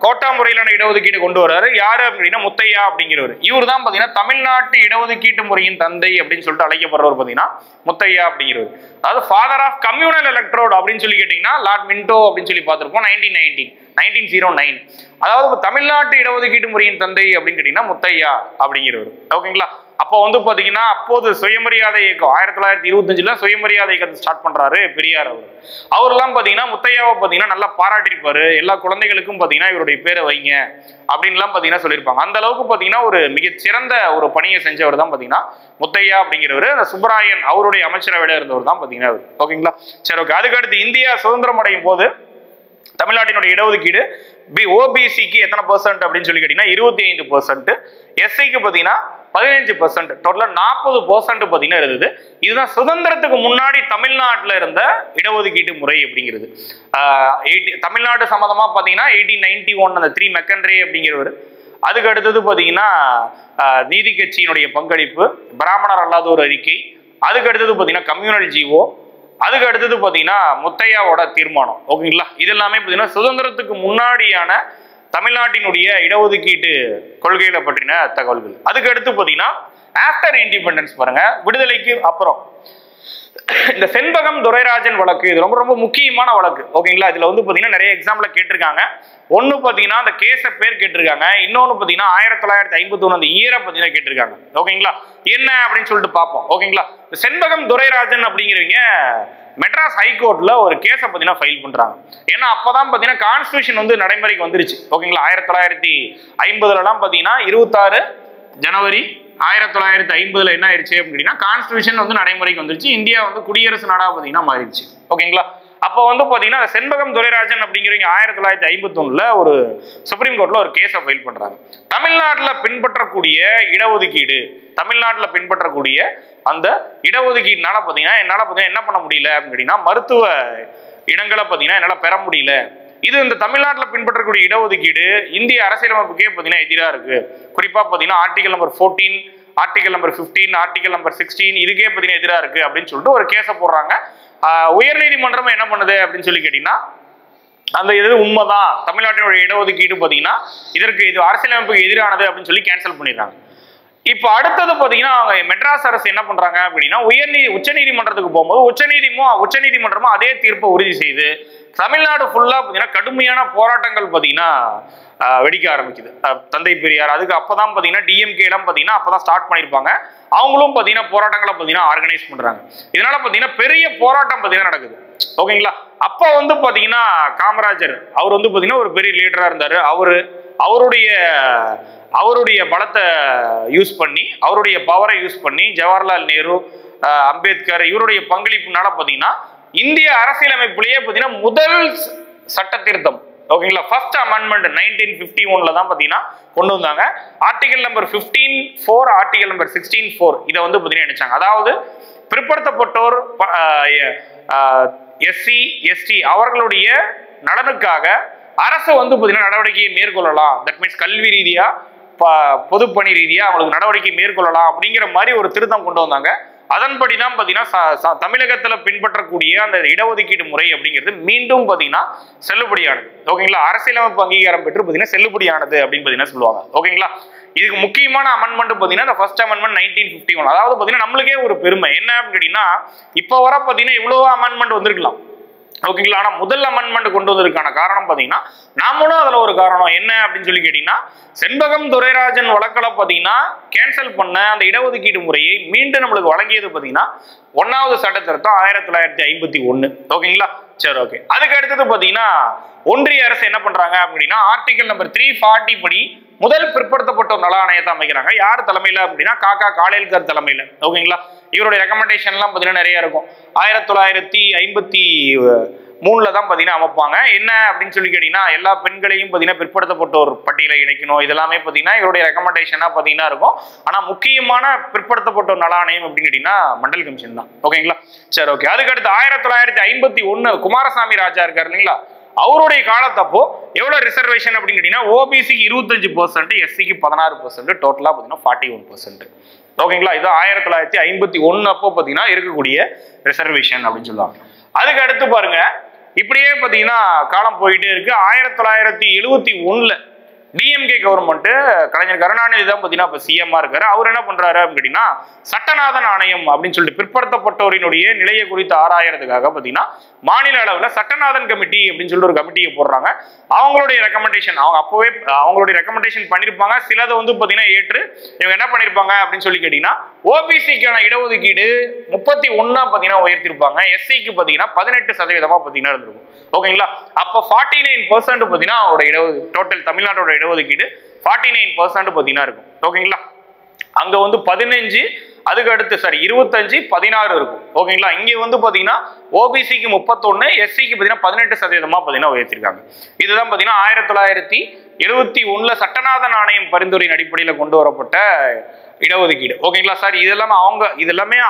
கோட்டா முறையிலான இடஒதுக்கீடு கொண்டு வராரு. யாரு அப்படின்னா முத்தையா அப்படிங்கிறவர். இவர் தான் பாத்தீங்கன்னா தமிழ்நாட்டு இடஒதுக்கீட்டு முறையின் தந்தை அப்படின்னு சொல்லிட்டு அழைக்கப்படுறவர் பாத்தீங்கன்னா முத்தையா அப்படிங்கிறவர். அதாவது ஃபாதர் ஆஃப் கம்யூனல் எலக்ட்ரோட் அப்படின்னு சொல்லி கேட்டீங்கன்னா லார்ட் மின்டோ அப்படின்னு சொல்லி பார்த்திருப்போம் 1909. அதாவது தமிழ்நாட்டு இடஒதுக்கீட்டு முறையின் தந்தை அப்படின்னு கேட்டீங்கன்னா முத்தையா அப்படிங்கிறவர். ஓகேங்களா? அப்போ வந்து பாத்தீங்கன்னா அப்போது சுயமரியாதை இயக்கம் 1925 சுயமரியாதை இயக்கத்தை ஸ்டார்ட் பண்றாரு பெரியார் அவர். அவர்லாம் பாத்தீங்கன்னா முத்தையாவை பாத்தீங்கன்னா நல்லா பாராட்டிருப்பாரு. எல்லா குழந்தைகளுக்கும் பாத்தீங்கன்னா இவருடைய பேரை வைங்க அப்படின்லாம் பாத்தீங்கன்னா சொல்லியிருப்பாங்க. அந்த அளவுக்கு பாத்தீங்கன்னா ஒரு மிகச்சிறந்த ஒரு பணியை செஞ்சவர் தான் பாத்தீங்கன்னா முத்தையா அப்படிங்கிறவர். அந்த சுப்பராயன் அவருடைய அமைச்சரவையில இருந்தவர் தான் பாத்தீங்கன்னா அவர். ஓகேங்களா? சரி, ஓகே. அதுக்கடுத்து இந்தியா சுதந்திரம் அடையும் போது தமிழ்நாட்டினுடைய இடஒதுக்கீடு ஓபிசிக்கு எத்தனை % அப்படின்னு சொல்லி கேட்டீங்கன்னா 25%, எஸ்சிக்கு பாத்தீங்கன்னா 15%, டோட்டலா 40% பாத்தீங்கன்னா இருந்தது. இதுதான் சுதந்திரத்துக்கு முன்னாடி தமிழ்நாட்டில் இருந்த இடஒதுக்கீட்டு முறை அப்படிங்கிறது. தமிழ்நாடு சம்பந்தமா பாத்தீங்கன்னா 1891 அந்த 3 மெக்கன்ரே அப்படிங்கிறவர். அதுக்கு அடுத்தது பாத்தீங்கன்னா நீதி கட்சியினுடைய பங்களிப்பு, பிராமணர் அல்லாத ஒரு அறிக்கை, அதுக்கு அடுத்தது பாத்தீங்கன்னா கம்யூனல் ஜீவோ, அதுக்கு அடுத்தது பாத்தீங்கன்னா முத்தையாவோட தீர்மானம். ஓகேங்களா? இது எல்லாமே பாத்தீங்கன்னா சுதந்திரத்துக்கு முன்னாடியான தமிழ்நாட்டினுடைய இடஒதுக்கீட்டு கொள்கைகளை பற்றின தகவல்கள். அதுக்கு அடுத்து பாத்தீங்கன்னா ஆஃப்டர் இண்டிபெண்டன்ஸ் பாருங்க, விடுதலைக்கு அப்புறம் இந்த செண்பகம் துரைராஜன் வழக்கு இது ரொம்ப ரொம்ப முக்கியமான வழக்கு. ஓகேங்களா? இதுல வந்து பாத்தீங்கன்னா நிறைய எக்ஸாம்ல கேட்டிருக்காங்க. ஒன்னு பாத்தீங்கன்னா அந்த கேஸ பேர் கேட்டிருக்காங்க, இன்னொன்னு பாத்தீங்கன்னா 1951 அந்த இயரை பாத்தீங்கன்னா கேட்டிருக்காங்க. ஓகேங்களா? என்ன அப்படின்னு சொல்லிட்டு பார்ப்போம். ஓகேங்களா? செண்பகம் துரைராஜன் அப்படிங்கிறவங்க மெட்ராஸ் ஹைகோர்ட்ல ஒரு கேஸ பாத்தீங்கன்னா ஃபைல் பண்றாங்க. ஏன்னா அப்பதான் பாத்தீங்கன்னா கான்ஸ்டிடியூஷன் வந்து நடைமுறைக்கு வந்துருச்சு. ஓகேங்களா? 1950 பாத்தீங்கன்னா 26 ஜனவரி 1950 என்ன ஆயிடுச்சு அப்படின்னா கான்ஸ்டிடியூஷன் வந்து நடைமுறைக்கு வந்துருச்சு. இந்தியா வந்து குடியரசு நாடா பாத்தீங்கன்னா மாறிடுச்சு. ஓகேங்களா? அப்போ வந்து பாத்தீங்கன்னா செண்பகம் துரைராஜன் அப்படிங்கிறவங்க 1951 ஒரு சுப்ரீம் கோர்ட்ல ஒரு கேஸை ஃபைல் பண்றாங்க. தமிழ்நாட்டில் பின்பற்றக்கூடிய இடஒதுக்கீடு, தமிழ்நாட்டில் பின்பற்றக்கூடிய அந்த இடஒதுக்கீடுனால பாத்தீங்கன்னா என்னால பாத்தீங்கன்னா என்ன பண்ண முடியல அப்படின்னா மருத்துவ இடங்களை பாத்தீங்கன்னா என்னால பெற முடியல. இது இந்த தமிழ்நாட்டில் பின்பற்றக்கூடிய இடஒதுக்கீடு இந்திய அரசியலமைப்புக்கே பாத்தீங்கன்னா எதிராக இருக்கு. குறிப்பா பாத்தீங்கன்னா article number 14, article number 15, article number 16 இதுக்கே பாத்தீங்கன்னா எதிராக இருக்கு அப்படின்னு சொல்லிட்டு ஒரு கேஸை போடுறாங்க. உயர்நீதிமன்றம் என்ன பண்ணுது அப்படின்னு சொல்லி கேட்டீங்கன்னா அந்த இது உண்மைதான், தமிழ்நாட்டினுடைய இடஒதுக்கீடு பாத்தீங்கன்னா இது அரசியலமைப்புக்கு எதிரானது அப்படின்னு சொல்லி கேன்சல் பண்ணிடுறாங்க. இப்போ அடுத்தது பாத்தீங்கன்னா அவங்க மெட்ராஸ் அரசு என்ன பண்றாங்க அப்படின்னா உச்சநீதிமன்றத்துக்கு போகும்போது உச்சநீதிமன்றமும் அதே தீர்ப்பை உறுதி செய்து தமிழ்நாடு ஃபுல்லா பாத்தீங்கன்னா கடுமையான போராட்டங்கள் பாத்தீங்கன்னா வெடிக்க ஆரம்பிக்குது. தந்தை பெரியார் அதுக்கு அப்பதான் பாத்தீங்கன்னா டிஎம்கே எல்லாம் பாத்தீங்கன்னா அப்பதான் ஸ்டார்ட் பண்ணிருப்பாங்க. அவங்களும் பாத்தீங்கன்னா போராட்டங்களை பாத்தீங்கன்னா ஆர்கனைஸ் பண்றாங்க. இதனால பாத்தீங்கன்னா பெரிய போராட்டம் பாத்தீங்கன்னா நடக்குது. ஓகேங்களா? அப்ப வந்து பாத்தீங்கன்னா காமராஜர் அவர் வந்து பாத்தீங்கன்னா ஒரு பெரிய லீடரா இருந்தாரு. அவருடைய பலத்தை யூஸ் பண்ணி, அவருடைய பவரை யூஸ் பண்ணி ஜவஹர்லால் நேரு, அம்பேத்கர் இவருடைய பங்களிப்புனால பாத்தீங்கன்னா இந்திய அரசியலமைப்புலயே பாத்தீங்கன்னா முதல் சட்ட திருத்தம், ஓகேங்களா, ஃபர்ஸ்ட் அமெண்ட்மெண்ட் 1951 தான் பாத்தீங்கன்னா கொண்டு வந்தாங்க. ஆர்டிகல் நம்பர் 15(4), ஆர்டிகல் நம்பர் 16(4) இதை வந்து பாத்தீங்கன்னா நினைச்சாங்க. அதாவது பிற்படுத்தப்பட்டோர், எஸ்சி எஸ்டி அவர்களுடைய நலனுக்காக அரசு வந்து பாத்தீங்கன்னா நடவடிக்கையை மேற்கொள்ளலாம். தட் மீன்ஸ் கல்வி ரீதியா பொதுப்பணி ரீதியா அவங்களுக்கு நடவடிக்கை மேற்கொள்ளலாம் அப்படிங்கிற மாதிரி ஒரு திருத்தம் கொண்டு வந்தாங்க. அதன்படிதான் பாத்தீங்கன்னா தமிழகத்துல பின்பற்றக்கூடிய அந்த இடஒதுக்கீடு முறை அப்படிங்கிறது மீண்டும் பாத்தீங்கன்னா செல்லுபடியானது. ஓகேங்களா? அரசியலமைப்பு அங்கீகாரம் பெற்று பாத்தீங்கன்னா செல்லுபடியானது அப்படின்னு பாத்தீங்கன்னா சொல்லுவாங்க. ஓகேங்களா? இதுக்கு முக்கியமான அமெண்ட்மெண்ட் பாத்தீங்கன்னா இந்த ஃபர்ஸ்ட் அமெண்ட்மெண்ட் 1951. அதாவது பாத்தீங்கன்னா நம்மளுக்கே ஒரு பெருமை என்ன அப்படின்னா இப்ப வர பாத்தீங்கன்னா இவ்வளவு அமெண்ட்மெண்ட் வந்திருக்கலாம். ஓகேங்களா? ஆனா முதல் அமெண்ட்மெண்ட் கொண்டு வந்ததுக்கான காரணம் பாத்தீங்கன்னா நாமளும் அதுல ஒரு காரணம் என்ன அப்படின்னு சொல்லி கேட்டீங்கன்னா செண்பகம் துரைராஜன் வழக்கில் பாத்தீங்கன்னா கேன்சல் பண்ண அந்த இடஒதுக்கீடு முறையை மீண்டும் நம்மளுக்கு வழங்கியது பாத்தீங்கன்னா 1வது சட்ட திருத்தம் 1951. ஓகேங்களா? சரி, ஓகே. அதுக்கு அடுத்தது பாத்தீங்கன்னா ஒன்றிய அரசு என்ன பண்றாங்க அப்படின்னா ஆர்டிகல் நம்பர் 340 படி முதல் பிற்படுத்தப்பட்டோர் நல ஆணையத்தை அமைக்கிறாங்க. யார் தலைமையில அப்படின்னா காக்கா காலேல்கர் தலைமையில. ஓகேங்களா? இவருடைய ரெக்கமெண்டேஷன் எல்லாம் பாத்தீங்கன்னா நிறைய இருக்கும். 3ல தான் பார்த்தீங்கன்னா அமைப்பாங்க. என்ன அப்படின்னு சொல்லி கேட்டீங்கன்னா எல்லா பெண்களையும் பார்த்தீங்கன்னா பிற்படுத்தப்பட்டோர் பட்டியலை இணைக்கணும். இதெல்லாமே பார்த்தீங்கன்னா இவருடைய ரெக்கமெண்டேஷனாக பார்த்தீங்கன்னா இருக்கும். ஆனால் முக்கியமான பிற்படுத்தப்பட்டோர் நல ஆணையம் அப்படின்னு கேட்டீங்கன்னா மண்டல் கமிஷன் தான். ஓகேங்களா? சரி, ஓகே. அதுக்கடுத்து 1951 குமாரசாமி ராஜா இருக்காரு இல்லைங்களா, அவருடைய காலத்தப்போ எவ்வளவு ரிசர்வேஷன் அப்படின்னு கேட்டீங்கன்னா ஓபிசிக்கு 25%, எஸ்சிக்கு 16%, டோட்டலா பார்த்தீங்கன்னா 41%. ஓகேங்களா? இது 1951 அப்போ பார்த்தீங்கன்னா இருக்கக்கூடிய ரிசர்வேஷன் அப்படின்னு சொல்லுவாங்க. அதுக்கு அடுத்து பாருங்க, இப்படியே பார்த்தீங்கன்னா காலம் போயிட்டே இருக்கு. 1971 டிஎம்கே கவர்மெண்ட் கலைஞர் கருணாநிதி தான் பார்த்தீங்கன்னா இப்போ சிஎம்மா இருக்காரு. அவர் என்ன பண்றாரு அப்படின்னு கேட்டீங்கன்னா சட்டநாதன் ஆணையம் அப்படின்னு சொல்லிட்டு பிற்படுத்தப்பட்டோரினுடைய நிலையை குறித்து ஆராயறதுக்காக பார்த்தீங்கன்னா மாநில அளவில் சட்டநாதன் கமிட்டி அப்படின்னு சொல்லிட்டு ஒரு கமிட்டியை போடுறாங்க. அவங்களுடைய ரெக்கமெண்டேஷன் அவங்க அப்போவே அவங்களுடைய ரெக்கமெண்டேஷன் பண்ணியிருப்பாங்க. சிலதை வந்து பார்த்தீங்கன்னா ஏற்று இவங்க என்ன பண்ணியிருப்பாங்க அப்படின்னு சொல்லி கேட்டீங்கன்னா ஓபிசிக்கான இடஒதுக்கீடு 31 பார்த்தீங்கன்னா உயர்த்திருப்பாங்க. எஸ்சிக்கு பார்த்தீங்கன்னா 18% பார்த்தீங்கன்னா இருந்திருக்கும். ஓகேங்களா? அப்போ 49% பார்த்தீங்கன்னா அவரோட டோட்டல் தமிழ்நாட்டோட இடஒதுக்கீடு 49% பார்த்தீங்கன்னா இருக்கும். ஓகேங்களா? அங்க வந்து 15, அதுக்கு அடுத்து 25, 16 இருக்கும். ஓகேங்களா? இங்க வந்து பாத்தீங்கன்னா ஓபிசிக்கு 31, எஸ்சிக்கு பாத்தீங்கன்னா 18% பாத்தீங்கன்னா உயர்த்திருக்காங்க. இதுதான் பாத்தீங்கன்னா 1971 சட்டநாதன் ஆணையம் பரிந்துரையின் அடிப்படையில் கொண்டு வரப்பட்ட இடஒதுக்கீடு. ஓகேங்களா சார்? இதெல்லாமே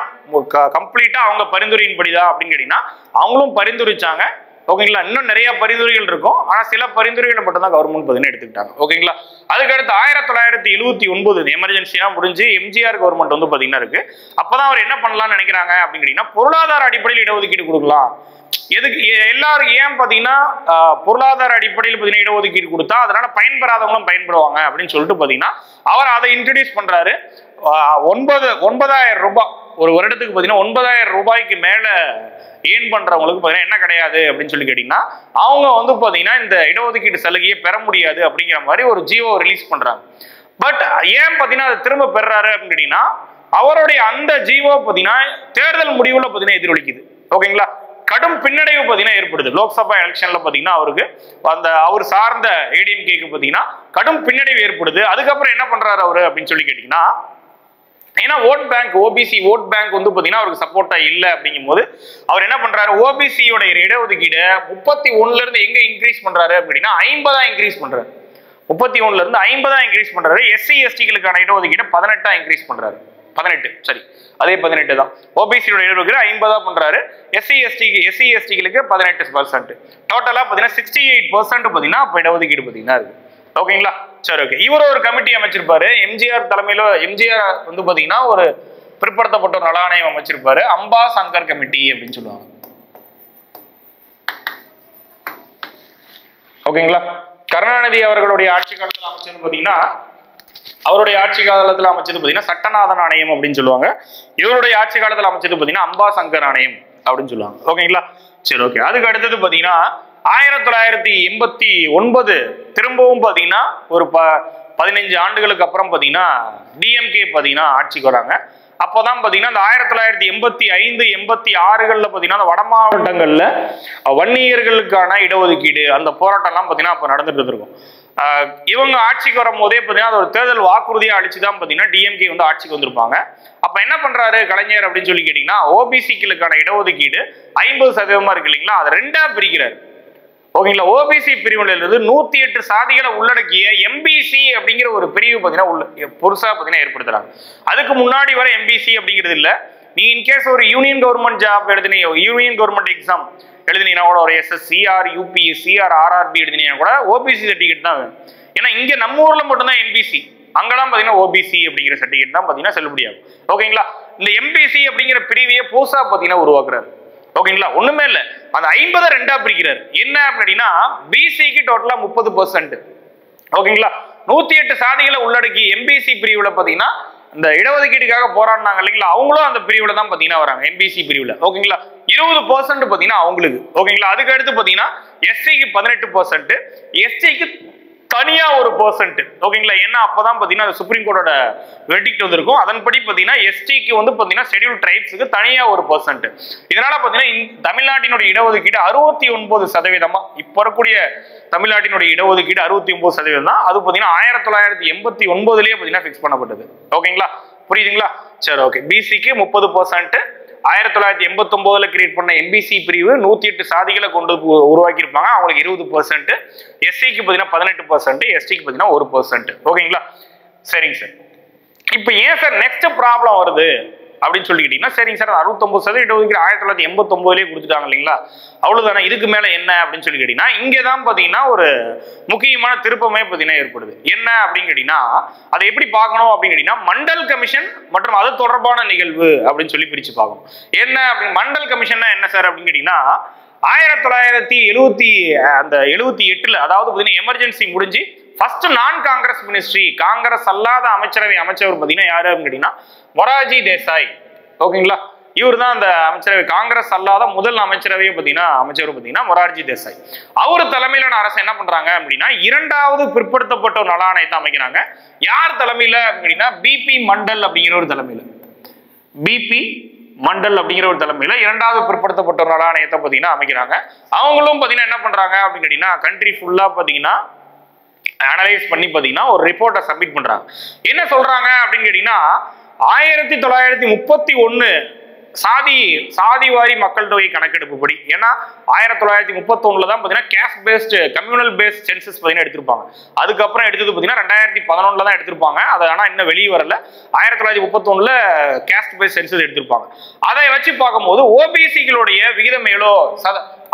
கம்ப்ளீட்டா அவங்க பரிந்துரையின்படிதான் அப்படின்னு கேட்டீங்கன்னா அவங்களும் பரிந்துரைச்சாங்க. ஓகேங்களா? இன்னும் நிறைய பரிந்துரைகள் இருக்கும். ஆனா சில பரிந்துரைகளை மட்டும் தான் கவர்மெண்ட் பார்த்தீங்கன்னா எடுத்துக்கிட்டாங்க. ஓகேங்களா? அதுக்கடுத்து 1979 எமர்ஜென்சியா முடிஞ்சு எம்ஜிஆர் கவர்மெண்ட் வந்து பாத்தீங்கன்னா இருக்கு. அப்பதான் அவர் என்ன பண்ணலாம்னு நினைக்கிறாங்க அப்படின்னு கேட்டீங்கன்னா பொருளாதார அடிப்படையில் இடஒதுக்கீடு கொடுக்கலாம். எதுக்கு எல்லாரும் ஏன் பாத்தீங்கன்னா பொருளாதார அடிப்படையில் பாத்தீங்கன்னா இடஒதுக்கீடு கொடுத்தா அதனால பயன்பெறாதவங்களும் பயன்படுவாங்க அப்படின்னு சொல்லிட்டு பாத்தீங்கன்னா அவர் அதை இன்ட்ரடியூஸ் பண்றாரு. 9,000 ரூபாய் ஒரு வருடத்துக்கு பாத்தீங்கன்னா 9,000 ரூபாய்க்கு மேல ஏன் பண்றவங்களுக்கு பாத்தீங்கன்னா என்ன கிடையாது அப்படின்னு சொல்லி கேட்டீங்கன்னா அவங்க வந்து பாத்தீங்கன்னா இந்த இடஒதுக்கீடு சலுகையை பெற முடியாது அப்படிங்கிற மாதிரி ஒரு ஜியோ ரிலீஸ் பண்றாங்க. பட் ஏன் பாத்தீங்கன்னா அதை திரும்ப பெறாரு அப்படின்னு கேட்டீங்கன்னா அவருடைய அந்த ஜியோ பாத்தீங்கன்னா தேர்தல் முடிவுல பாத்தீங்கன்னா எதிரொலிக்குது. ஓகேங்களா? கடும் பின்னடைவு பாத்தீங்கன்னா ஏற்படுது. லோக்சபா எலெக்ஷன்ல பாத்தீங்கன்னா அவருக்கு அவர் சார்ந்த ஏடிஎம்கேக்கு பாத்தீங்கன்னா கடும் பின்னடைவு ஏற்படுது. அதுக்கப்புறம் என்ன பண்றாரு அவரு அப்படின்னு சொல்லி கேட்டீங்கன்னா ஏன்னா vote bank OBC vote bank வந்து பாத்தீங்கன்னா அவருக்கு சப்போர்ட்டா இல்லை அப்படிங்கும் போது அவர் என்ன பண்றாரு ஓபிசியோட இடஒதுக்கீடு 31 இருந்து எங்க இன்க்ரீஸ் பண்றாரு அப்படின்னா 50 இன்க்ரீஸ் பண்றாரு. 31 இருந்து 50 இன்க்ரீஸ் பண்றாரு. எஸ்சி எஸ்டிகளுக்கான இடஒதுக்கீடு 18 இன்க்ரீஸ் பண்றாரு. 18 தான். ஓபிசியோட இடஒதுக்கீடு 50 பண்றாரு. எஸ்சி எஸ்டிகளுக்கு 18%. டோட்டலா பாத்தீங்கன்னா 68% பாத்தீங்கன்னா இடஒதுக்கீடு பாத்தீங்கன்னா இருக்கு. ஓகேங்களா? சரி, ஓகே. இவர் ஒரு கமிட்டி அமைச்சிருப்பாரு. எம்ஜிஆர் தலைமையில எம்ஜிஆர் வந்து பாத்தீங்கன்னா ஒரு பிற்படுத்தப்பட்ட நல ஆணையம் அமைச்சிருப்பாரு. அம்பா சங்கர் கமிட்டி அப்படின்னு சொல்லுவாங்க. ஓகேங்களா? கருணாநிதி அவர்களுடைய ஆட்சி காலத்தில் அமைச்சது பாத்தீங்கன்னா அவருடைய ஆட்சி காலத்தில் அமைச்சது பாத்தீங்கன்னா சட்டநாதன் ஆணையம் அப்படின்னு சொல்லுவாங்க. இவருடைய ஆட்சி காலத்தில் அமைச்சது பாத்தீங்கன்னா அம்பா சங்கர் ஆணையம் அப்படின்னு சொல்லுவாங்க. ஓகேங்களா? சரி, ஓகே. அதுக்கு அடுத்தது பாத்தீங்கன்னா 1989 திரும்பவும் பாத்தீங்கன்னா ஒரு 15 ஆண்டுகளுக்கு அப்புறம் பாத்தீங்கன்னா டிஎம்கே பாத்தீங்கன்னா ஆட்சிக்கு வராங்க. அப்போதான் பாத்தீங்கன்னா இந்த 1985, 86 பாத்தீங்கன்னா வட மாவட்டங்கள்ல வன்னியர்களுக்கான இடஒதுக்கீடு அந்த போராட்டம் எல்லாம் பாத்தீங்கன்னா அப்ப நடந்துட்டு இருக்கும். இவங்க ஆட்சிக்கு வரும் போதே பாத்தீங்கன்னா அது ஒரு தேர்தல் வாக்குறுதியா அளிச்சுதான் பாத்தீங்கன்னா டிஎம்கே வந்து ஆட்சிக்கு வந்திருப்பாங்க. அப்ப என்ன பண்றாரு கலைஞர் அப்படின்னு சொல்லி கேட்டீங்கன்னா ஓபிசிக்களுக்கான இடஒதுக்கீடு 50% இருக்கு இல்லைங்களா, அதை 2ஆ பிரிக்கிறாரு. ஓகேங்களா? ஓபிசி பிரிவுல இருந்து 108 சாதிகளை உள்ளடக்கிய எம்பிசி அப்படிங்கிற ஒரு பிரிவு பாத்தீங்கன்னா புதுசா பாத்தீங்கன்னா ஏற்படுத்துறாங்க. அதுக்கு முன்னாடி வர எம்பிசி அப்படிங்கிறது இல்ல. நீ இன்கேஸ் ஒரு யூனியன் கவர்மெண்ட் ஜாப் எழுதினீங்க, யூனியன் கவர்மெண்ட் எக்ஸாம் எழுதினீங்கன்னா கூட ஒரு SSC or UPSC or RRB எழுதினீங்கன்னா கூட ஓபிசி சர்டிஃபிகேட் தான் வேணும். ஏன்னா இங்க நம்ம ஊர்ல மட்டும்தான் என்பிசி, அங்கெல்லாம் பாத்தீங்கன்னா ஓபிசி அப்படிங்கிற சர்டிஃபிகேட் தான் பாத்தீங்கன்னா செல்லுபடியாகும். ஓகேங்களா? இந்த எம்பிசி அப்படிங்கிற பிரிவையே புதுசா பாத்தீங்கன்னா உருவாக்குறாரு. ஓகேங்களா? ஒண்ணுமே இல்ல, அந்த 50 2ஆ பிரிக்கிறார். என்ன அப்படின்னா பிசிக்கு டோட்டலா 30%. ஓகேங்களா? 108 சாதிகளை உள்ளடக்கி எம்பிசி பிரிவுல பாத்தீங்கன்னா இந்த இடஒதுக்கீடுக்காக போராடினாங்க இல்லைங்களா, அவங்களும் அந்த பிரிவுல தான் பாத்தீங்கன்னா வராங்க எம்பிசி பிரிவுல. ஓகேங்களா? 20% பாத்தீங்கன்னா அவங்களுக்கு. ஓகேங்களா? அதுக்கு அடுத்து பாத்தீங்கன்னா எஸ்சிக்கு 18%, எஸ்டிக்கு தனியா ஒரு %. ஓகேங்களா? ஏன்னா அப்பதான் பாத்தீங்கன்னா சுப்ரீம் கோர்ட்டோட வெர்டிக்ட் வந்திருக்கும். அதன்படி பாத்தீங்கன்னா எஸ்டிக்கு வந்து பாத்தீங்கன்னா ஷெட்யூல் ட்ரைப்ஸுக்கு தனியா ஒரு %. இதனால பாத்தீங்கன்னா தமிழ்நாட்டினுடைய இடஒதுக்கீடு 69%. இப்ப இருக்கக்கூடிய தமிழ்நாட்டினுடைய இடஒதுக்கீடு 69% தான். அது பாத்தீங்கன்னா 1989லயே பாத்தீங்கன்னா பிக்ஸ் பண்ணப்பட்டது. ஓகேங்களா? புரியுதுங்களா? சரி, ஓகே. பிசிக்கு 30%, 1989 கிரியேட் பண்ண எம்பிசி பிரிவு 108 சாதிகளை கொண்டு உருவாக்கி இருப்பாங்க. அவங்களுக்கு 20%, எஸ்சிக்கு பார்த்தீங்கன்னா 18%, எஸ்டிக்கு பார்த்தீங்கன்னா 1%. ஓகேங்களா? சரிங்க சார். இப்போ ஏன் சார் நெக்ஸ்ட் ப்ராப்ளம் வருது அப்படின்னு சொல்லிக்கிட்டீங்கன்னா, சரிங்க சார் 69% இடஒதுக்கீடு 1989 கொடுத்துட்டாங்க இல்லைங்களா, அவ்வளவுதானே, இதுக்கு மேல என்ன அப்படின்னு சொல்லி கேட்டீங்கன்னா, இங்கதான் பாத்தீங்கன்னா ஒரு முக்கியமான திருப்பமே பாத்தீங்கன்னா ஏற்படுது. என்ன அப்படின்னு கேட்டீங்கன்னா, அதை எப்படி பார்க்கணும் அப்படின்னு கேட்டீங்கன்னா, மண்டல் கமிஷன் மற்றும் அது தொடர்பான நிகழ்வு அப்படின்னு சொல்லி பிரிச்சு பார்க்கணும். என்ன அப்படின்னு மண்டல் கமிஷன் என்ன சார் அப்படின்னு கேட்டீங்கன்னா, 1978 அதாவது பாத்தீங்கன்னா எமர்ஜென்சி முடிஞ்சு ஃபர்ஸ்ட் நான் காங்கிரஸ் மினிஸ்ட்ரி, காங்கிரஸ் அல்லாத அமைச்சரவை அமைச்சவர் பாத்தீங்கன்னா யாரு அப்படின்னு கேட்டீங்கன்னா மொரார்ஜி தேசாய். ஓகேங்களா? இவர் தான் அந்த அமைச்சரவை, காங்கிரஸ் அல்லாத முதல் அமைச்சரவையை அமைச்சர் மொரார்ஜி தேசாய். அவர் தலைமையிலான அரசு என்ன பண்றாங்க அப்படின்னா, இரண்டாவது பிற்படுத்தப்பட்ட ஒரு நல ஆணையத்தை அமைக்கிறாங்க. யார் தலைமையில அப்படின்னா, பிபி மண்டல் அப்படிங்கிற ஒரு தலைமையில, பிபி மண்டல் அப்படிங்கிற ஒரு தலைமையில இரண்டாவது பிற்படுத்தப்பட்ட ஒரு நல ஆணையத்தை பாத்தீங்கன்னா அமைக்கிறாங்க. அவங்களும் பாத்தீங்கன்னா என்ன பண்றாங்க அப்படின்னு கேட்டீங்கன்னா, கண்ட்ரி ஃபுல்லா பாத்தீங்கன்னா அனலைஸ் பண்ணி பாத்தீங்கன்னா ஒரு ரிப்போர்ட்டை சப்மிட் பண்றாங்க. என்ன சொல்றாங்க அப்படின்னு கேட்டீங்கன்னா, 1931 சாதிவாரி மக்கள் தொகை கணக்கெடுப்பு படி, ஏன்னா 1931 தான் பாத்தீங்கன்னா caste based communal based census பாத்தீங்கன்னா எடுத்திருப்பாங்க. அதுக்கப்புறம் எடுத்தது பாத்தீங்கன்னா 2011 தான் எடுத்திருப்பாங்க. அது ஆனா இன்னும் வெளியே வரல. 1931 கேஸ்ட் பேஸ்ட் சென்சஸ் எடுத்திருப்பாங்க. அதை வச்சு பார்க்கும்போது ஓபிசிகளுடைய விகிதம்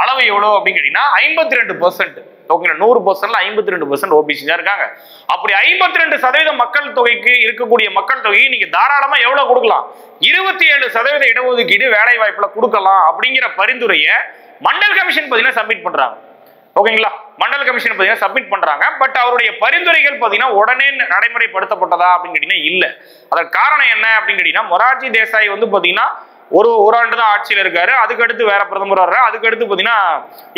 அளவு எவ்வளோ அப்படின்னு கேட்டீங்கன்னா 52%. ஓகே, 100%ல 52% ஓபிசி தான் இருக்காங்க. அப்படி 52% மக்கள் தொகைக்கு இருக்கக்கூடிய மக்கள் தொகையை நீங்க தாராளமா எவ்வளவு கொடுக்கலாம், 27% இடஒதுக்கீடு வேலை வாய்ப்புல கொடுக்கலாம் அப்படிங்கிற பரிந்துரையை மண்டல் கமிஷன் பாத்தீங்கன்னா சப்மிட் பண்றாங்க. ஓகேங்களா? மண்டல் கமிஷன் பாத்தீங்கன்னா சப்மிட் பண்றாங்க. பட் அவருடைய பரிந்துரைகள் பாத்தீங்கன்னா உடனே நடைமுறைப்படுத்தப்பட்டதா அப்படின்னு கேட்டீங்கன்னா இல்ல. அதற்கு காரணம் என்ன அப்படின்னு கேட்டீங்கன்னா, மொரார்ஜி தேசாய் வந்து பாத்தீங்கன்னா ஒரு ஆண்டு தான் ஆட்சியில் இருக்காரு. அதுக்கடுத்து வேற பிரதமர் வர்றாரு. அதுக்கடுத்து பாத்தீங்கன்னா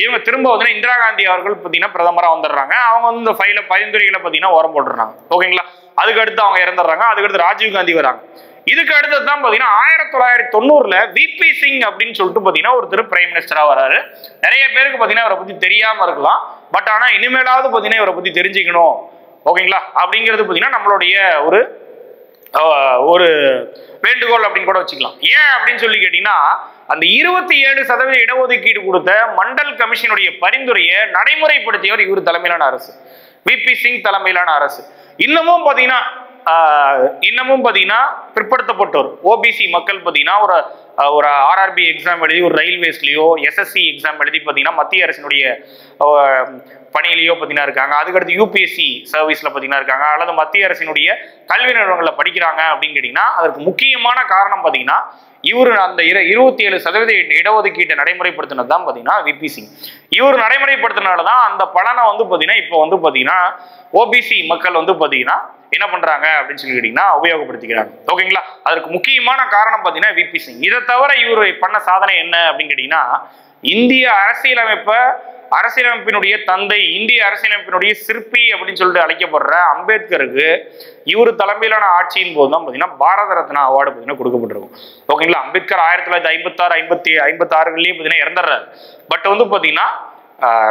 இவங்க திரும்ப வந்து இந்திரா காந்தி அவர்கள் பாத்தீங்கன்னா பிரதமரா வந்துடுறாங்க. அவங்க வந்து இந்த பரிந்துரைகளை பாத்தீங்கன்னா ஓரம் போட்டுறாங்க. ஓகேங்களா? அதுக்கடுத்து அவங்க இறந்துடுறாங்க. அதுக்கடுத்து ராஜீவ் காந்தி வராங்க. இதுக்கு அடுத்தது தான் பாத்தீங்கன்னா 1990 விபி சிங் அப்படின்னு சொல்லிட்டு பாத்தீங்கன்னா ஒருத்தர் பிரைம் மினிஸ்டரா வராரு. நிறைய பேருக்கு பாத்தீங்கன்னா இவரை பத்தி தெரியாம இருக்கலாம். பட் ஆனா இனிமேலாவது பாத்தீங்கன்னா இவரை பத்தி தெரிஞ்சுக்கணும். ஓகேங்களா? அப்படிங்கிறது பாத்தீங்கன்னா நம்மளுடைய ஒரு வேண்டுகோள் அப்படின்னு கூட வச்சுக்கலாம். ஏன் அப்படின்னு சொல்லி கேட்டீங்கன்னா, அந்த 27% இடஒதுக்கீடு கொடுத்த மண்டல் கமிஷனுடைய பரிந்துரையை நடைமுறைப்படுத்தியவர் இவர் தலைமையிலான அரசு, விபி சிங் தலைமையிலான அரசு. இன்னமும் பாத்தீங்கன்னா பிற்படுத்தப்பட்டோர் ஓபிசி மக்கள் பாத்தீங்கன்னா ஒரு ஆர்ஆர்பி எக்ஸாம் எழுதி, ஒரு ரயில்வேஸ்லயோ எஸ்எஸ்சி எக்ஸாம் எழுதி பாத்தீங்கன்னா மத்திய அரசினுடைய பணியிலையோ பாத்தீங்கன்னா இருக்காங்க. அதுக்கடுத்து யூபிஎஸ்சி சர்வீஸ்ல பாத்தீங்கன்னா இருக்காங்க, அல்லது மத்திய அரசினுடைய கல்வி நிறுவனங்கள்ல படிக்கிறாங்க அப்படின்னு கேட்டீங்கன்னா, அதற்கு முக்கியமான காரணம் பாத்தீங்கன்னா இவர் அந்த 27% இடஒதுக்கீட்டை நடைமுறைப்படுத்தினது தான் பாத்தீங்கன்னா விபி சிங். இவர் நடைமுறைப்படுத்தினாலதான் அந்த பலனை வந்து பாத்தீங்கன்னா இப்போ வந்து பாத்தீங்கன்னா ஓபிசி மக்கள் வந்து பாத்தீங்கன்னா என்ன பண்றாங்க அப்படின்னு சொல்லி கேட்டீங்கன்னா உபயோகப்படுத்திக்கிறாங்க. ஓகேங்களா? அதற்கு முக்கியமான காரணம் பாத்தீங்கன்னா விபி சிங். இதை தவிர இவர் பண்ண சாதனை என்ன அப்படின்னு கேட்டீங்கன்னா, இந்திய அரசியலமைப்பினுடைய தந்தை, இந்திய அரசியலமைப்பினுடைய சிற்பி அப்படின்னு சொல்லிட்டு அழைக்கப்படுற அம்பேத்கருக்கு இவர் தலைமையிலான ஆட்சியின் போது தான் பாத்தீங்கன்னா பாரத ரத்னா அவார்டு பாத்தீங்கன்னா கொடுக்கப்பட்டிருக்கும். ஓகேங்களா? அம்பேத்கர் 1956 56லயே பாத்தீங்கன்னா இறந்துடுறாரு. பட் வந்து பாத்தீங்கன்னா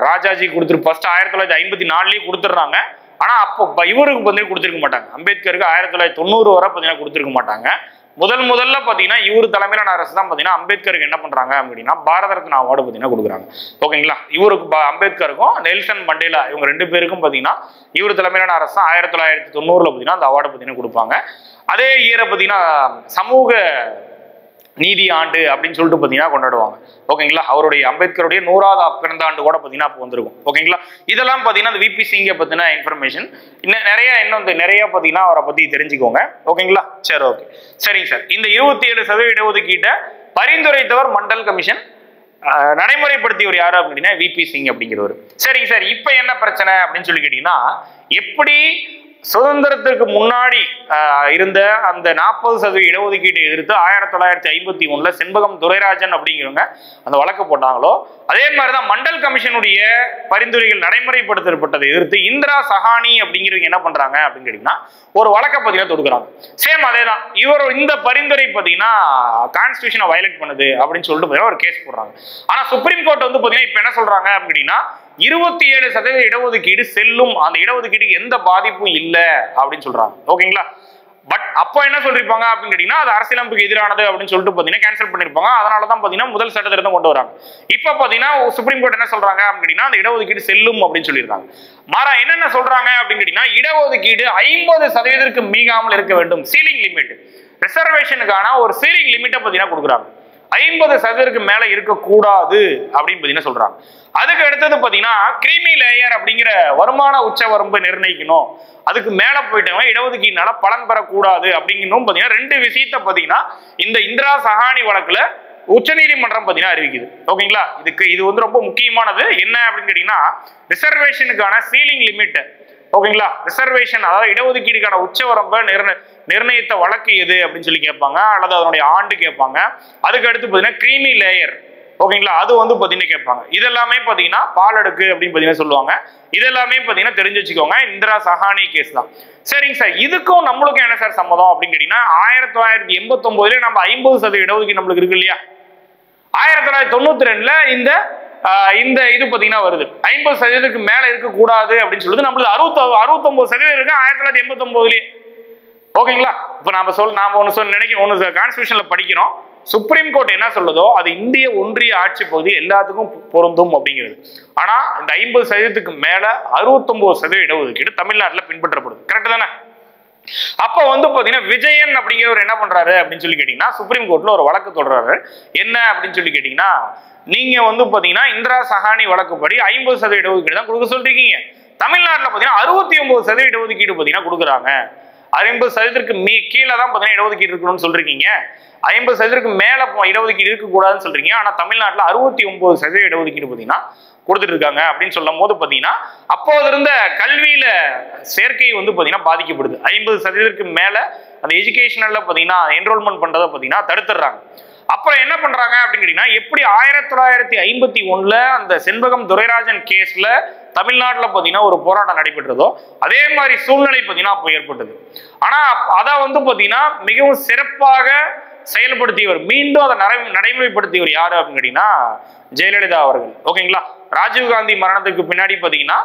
ராஜாஜி கொடுத்துரு ஃபர்ஸ்ட் 1954லயே கொடுத்துடுறாங்க. ஆனா அப்போ இவருக்கு பாத்தீங்கன்னா கொடுத்துருக்க மாட்டாங்க. அம்பேத்கருக்கு 1990 வரை பாத்தீங்கன்னா கொடுத்துருக்க மாட்டாங்க. முதல்ல பாத்தீங்கன்னா இவர் தலைமையிலான அரசு தான் பாத்தீங்கன்னா அம்பேத்கருக்கு என்ன பண்றாங்க அப்படின்னா பாரத ரத்னா அவார்டு பாத்தீங்கன்னா கொடுக்குறாங்க. ஓகேங்களா? இவருக்கு அம்பேத்கருக்கும் நெல்சன் மண்டேலா இவங்க 2 பேருக்கும் பாத்தீங்கன்னா இவர் தலைமையிலான அரசு 1990 பாத்தீங்கன்னா அந்த அவார்டு பாத்தீங்கன்னா கொடுப்பாங்க. அதே இயரை பாத்தீங்கன்னா சமூக நீதி ஆண்டு அப்படின்னு சொல்லிட்டு பாத்தீங்கன்னா கொண்டாடுவாங்க. ஓகேங்களா? அவருடைய அம்பேத்கருடைய 100வது பிறந்த ஆண்டு கூட பாத்தீங்கன்னா அப்போ வந்திருக்கும். ஓகேங்களா? இதெல்லாம் பாத்தீங்கன்னா அந்த விபி சிங்கை பத்தின இன்ஃபர்மேஷன் இன்னும் நிறைய பாத்தீங்கன்னா அவரை பத்தி தெரிஞ்சுக்கோங்க. ஓகேங்களா? சரி, ஓகே, சரிங்க சார். இந்த 27% இடஒதுக்கீட்டை பரிந்துரைத்தவர் மண்டல் கமிஷன், நடைமுறைப்படுத்தியவர் யாரு அப்படின்னா விபி சிங் அப்படிங்கிறவர். சரிங்க சார், இப்ப என்ன பிரச்சனை அப்படின்னு சொல்லி கேட்டீங்கன்னா, எப்படி சுதந்திரத்துக்கு முன்னாடி இருந்த அந்த 40% இடஒதுக்கீட்டை எதிர்த்து 1951 செண்பகம் துரைராஜன் அப்படிங்கிறவங்க அந்த வழக்கு போட்டாங்களோ, அதே மாதிரிதான் மண்டல் கமிஷனுடைய பரிந்துரைகள் நடைமுறைப்படுத்தப்பட்டதை எதிர்த்து இந்திரா சஹானி அப்படிங்கிறவங்க என்ன பண்றாங்க அப்படின்னு கேட்டீங்கன்னா ஒரு வழக்கை பாத்தீங்கன்னா தொடுக்கிறாங்க. சேம் அதேதான், இவர் இந்த பரிந்துரை பாத்தீங்கன்னா கான்ஸ்டிடியூஷனை வயலேட் பண்ணுது அப்படின்னு சொல்லிட்டு பாத்தீங்கன்னா ஒரு கேஸ் போடுறாங்க. ஆனா சுப்ரீம் கோர்ட் வந்து பாத்தீங்கன்னா இப்ப என்ன சொல்றாங்க அப்படின்னா 27% இடஒதுக்கீடு செல்லும், அந்த இடஒதுக்கீடுக்கு எந்த பாதிப்பும் இல்லை அப்படின்னு சொல்றாங்க. ஓகேங்களா? பட் அப்போ என்ன சொல்லிருப்பாங்க அப்படின்னு கேட்டீங்கன்னா அது அரசியலமைப்புக்கு எதிரானது அப்படின்னு சொல்லிட்டு பாத்தீங்கன்னா கேன்சல் பண்ணிருப்பாங்க. அதனாலதான் பாத்தீங்கன்னா முதல் சட்ட திருத்தம் கொண்டு வராங்க. இப்ப பாத்தீங்கன்னா சுப்ரீம் கோர்ட் என்ன சொல்றாங்க அப்படின்னு கேட்டீங்கன்னா அந்த இடஒதுக்கீடு செல்லும் அப்படின்னு சொல்லியிருக்காங்க. மாறா என்னென்ன சொல்றாங்க அப்படின்னு கேட்டீங்கன்னா இடஒதுக்கீடு 50% மீகாமல் இருக்க வேண்டும். சீலிங் லிமிட், ரிசர்வேஷனுக்கான ஒரு சீலிங் லிமிட்டை பாத்தீங்கன்னா கொடுக்குறாங்க. 50% மேல இருக்கக்கூடாது அப்படின்னு பாத்தீங்கன்னா சொல்றாங்க. அதுக்கு அடுத்தது பாத்தீங்கன்னா கிரீமி லேயர் அப்படிங்கிற வருமான உச்ச வரம்பு நிர்ணயிக்கணும். அதுக்கு மேல போயிட்டாங்க இடஒதுக்கீடுனால பலன் பெறக்கூடாது அப்படிங்கணும் பாத்தீங்கன்னா ரெண்டு விஷயத்த பாத்தீங்கன்னா இந்த இந்திரா சஹானி வழக்குல உச்சநீதிமன்றம் பாத்தீங்கன்னா அறிவிக்குது. ஓகேங்களா, இது வந்து ரொம்ப முக்கியமானது. என்ன அப்படின்னு கேட்டீங்கன்னா ரிசர்வேஷனுக்கான சீலிங் லிமிட், ஓகேங்களா, ரிசர்வேஷன் அதாவது இடஒதுக்கீடுக்கான உச்சவரம்பை நிர்ணயித்த வழக்கு எது அப்படின்னு சொல்லி கேட்பாங்க, அல்லது அதனுடைய ஆண்டு கேட்பாங்க. அதுக்கு அடுத்து பாத்தீங்கன்னா கிரீமி லேயர், ஓகேங்களா, அது வந்து பாத்தீங்கன்னா கேட்பாங்க. இதெல்லாமே பாத்தீங்கன்னா பாலடுக்கு அப்படின்னு பாத்தீங்கன்னா சொல்லுவாங்க. இதெல்லாமே பாத்தீங்கன்னா தெரிஞ்சு வச்சுக்கோங்க, இந்திரா சஹானி கேஸ் தான். சரிங்க சார், இதுக்கும் நம்மளுக்கும் என்ன சார் சம்மதம் அப்படின்னு கேட்டீங்கன்னா 1989 நம்ம 50% இடஒதுக்கீடு நம்மளுக்கு இருக்கு இல்லையா. 1992 இந்த இது பாத்தீங்கன்னா வருது 50% மேல இருக்கக்கூடாது அப்படின்னு சொல்லுது. நம்மளுக்கு 69% இருக்கு 1989. ஓகேங்களா, இப்ப நாம ஒண்ணு கான்ஸ்டிடியூஷன்ல படிக்கிறோம். சுப்ரீம் கோர்ட் என்ன சொல்லுதோ அது இந்திய ஒன்றிய ஆட்சி பகுதி எல்லாத்துக்கும் பொருந்தும் அப்படிங்கிறது. ஆனா இந்த 50% மேல 69% இடஒதுக்கீடு தமிழ்நாட்டில் பின்பற்றப்படுது. கரெக்ட் தானே? அப்ப வந்து பாத்தீங்கன்னா விஜயன் அப்படிங்கிறவர் என்ன பண்றாரு அப்படின்னு சொல்லி கேட்டீங்கன்னா சுப்ரீம் கோர்ட்ல ஒரு வழக்கு தொடர்றாரு. என்ன அப்படின்னு சொல்லி கேட்டீங்கன்னா நீங்க வந்து பாத்தீங்கன்னா இந்திரா சஹானி வழக்குப்படி 50% இடஒதுக்கீடு தான் கொடுக்க சொல்றீங்க. தமிழ்நாட்டில் பாத்தீங்கன்னா 69% இடஒதுக்கீடு பாத்தீங்கன்னா கொடுக்குறாங்க. 50% கீழே தான் பாத்தீங்கன்னா இடஒதுக்கீடு இருக்கணும்னு சொல்றீங்க. 50% மேல இடஒதுக்கீடு இருக்கக்கூடாதுன்னு சொல்றீங்க. ஆனா தமிழ்நாட்டில் 69% இடஒதுக்கீடு பாத்தீங்கன்னா கொடுத்துட்டு இருக்காங்க அப்படின்னு சொல்லும் போது பாத்தீங்கன்னா அப்போது இருந்த கல்வியில சேர்க்கை வந்து பாத்தீங்கன்னா பாதிக்கப்படுது. 50% மேல அந்த எஜுகேஷனல்ல பாத்தீங்கன்னா என்ரோல்மெண்ட் பண்றதை பாத்தீங்கன்னா தடுத்துடுறாங்க. அப்புறம் என்ன பண்றாங்க அப்படின்னு கேட்டீங்கன்னா எப்படி 1951 அந்த செண்பகம் துரைராஜன் கேஸ்ல தமிழ்நாட்டில் பாத்தீங்கன்னா ஒரு போராட்டம் நடைபெற்றதோ அதே மாதிரி சூழ்நிலை பாத்தீங்கன்னா அப்போ ஏற்பட்டது. ஆனா அதை வந்து பாத்தீங்கன்னா மிகவும் சிறப்பாக செயல்படுத்தியவர், மீண்டும் அதை நடைமுறைப்படுத்தியவர் யாரு அப்படின்னு கேட்டீங்கன்னா ஜெயலலிதா அவர்கள். ஓகேங்களா, ராஜீவ்காந்தி மரணத்துக்கு பின்னாடி பாத்தீங்கன்னா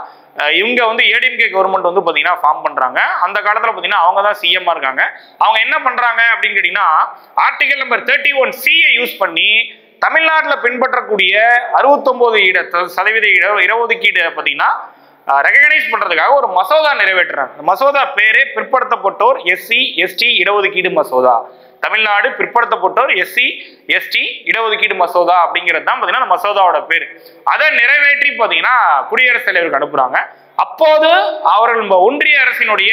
இவங்க வந்து ஏடிஎம்கே கவர்மெண்ட் வந்து பாத்தீங்கன்னா ஃபார்ம் பண்றாங்க. அந்த காலத்துல பாத்தீங்கன்னா அவங்க தான் சிஎம் இருக்காங்க. அவங்க என்ன பண்றாங்க அப்படின்னு கேட்டீங்கன்னா ஆர்டிகல் நம்பர் 31C யூஸ் பண்ணி தமிழ்நாட்டில் பின்பற்றக்கூடிய 69% இடஒதுக்கீடு பாத்தீங்கன்னா ரெகனைஸ் பண்றதுக்காக ஒரு மசோதா நிறைவேற்றுறாங்க. மசோதா பேரே பிற்படுத்தப்பட்டோர் SC ST இடஒதுக்கீடு மசோதா. தமிழ்நாடு பிற்படுத்தப்பட்டோர் SC ST இடஒதுக்கீடு மசோதா அப்படிங்கிறது தான் பாத்தீங்கன்னா மசோதாவோட பேரு. அதை நிறைவேற்றி பாத்தீங்கன்னா குடியரசுத் தலைவருக்கு அனுப்புறாங்க. அப்போது அவர்கள் ஒன்றிய அரசினுடைய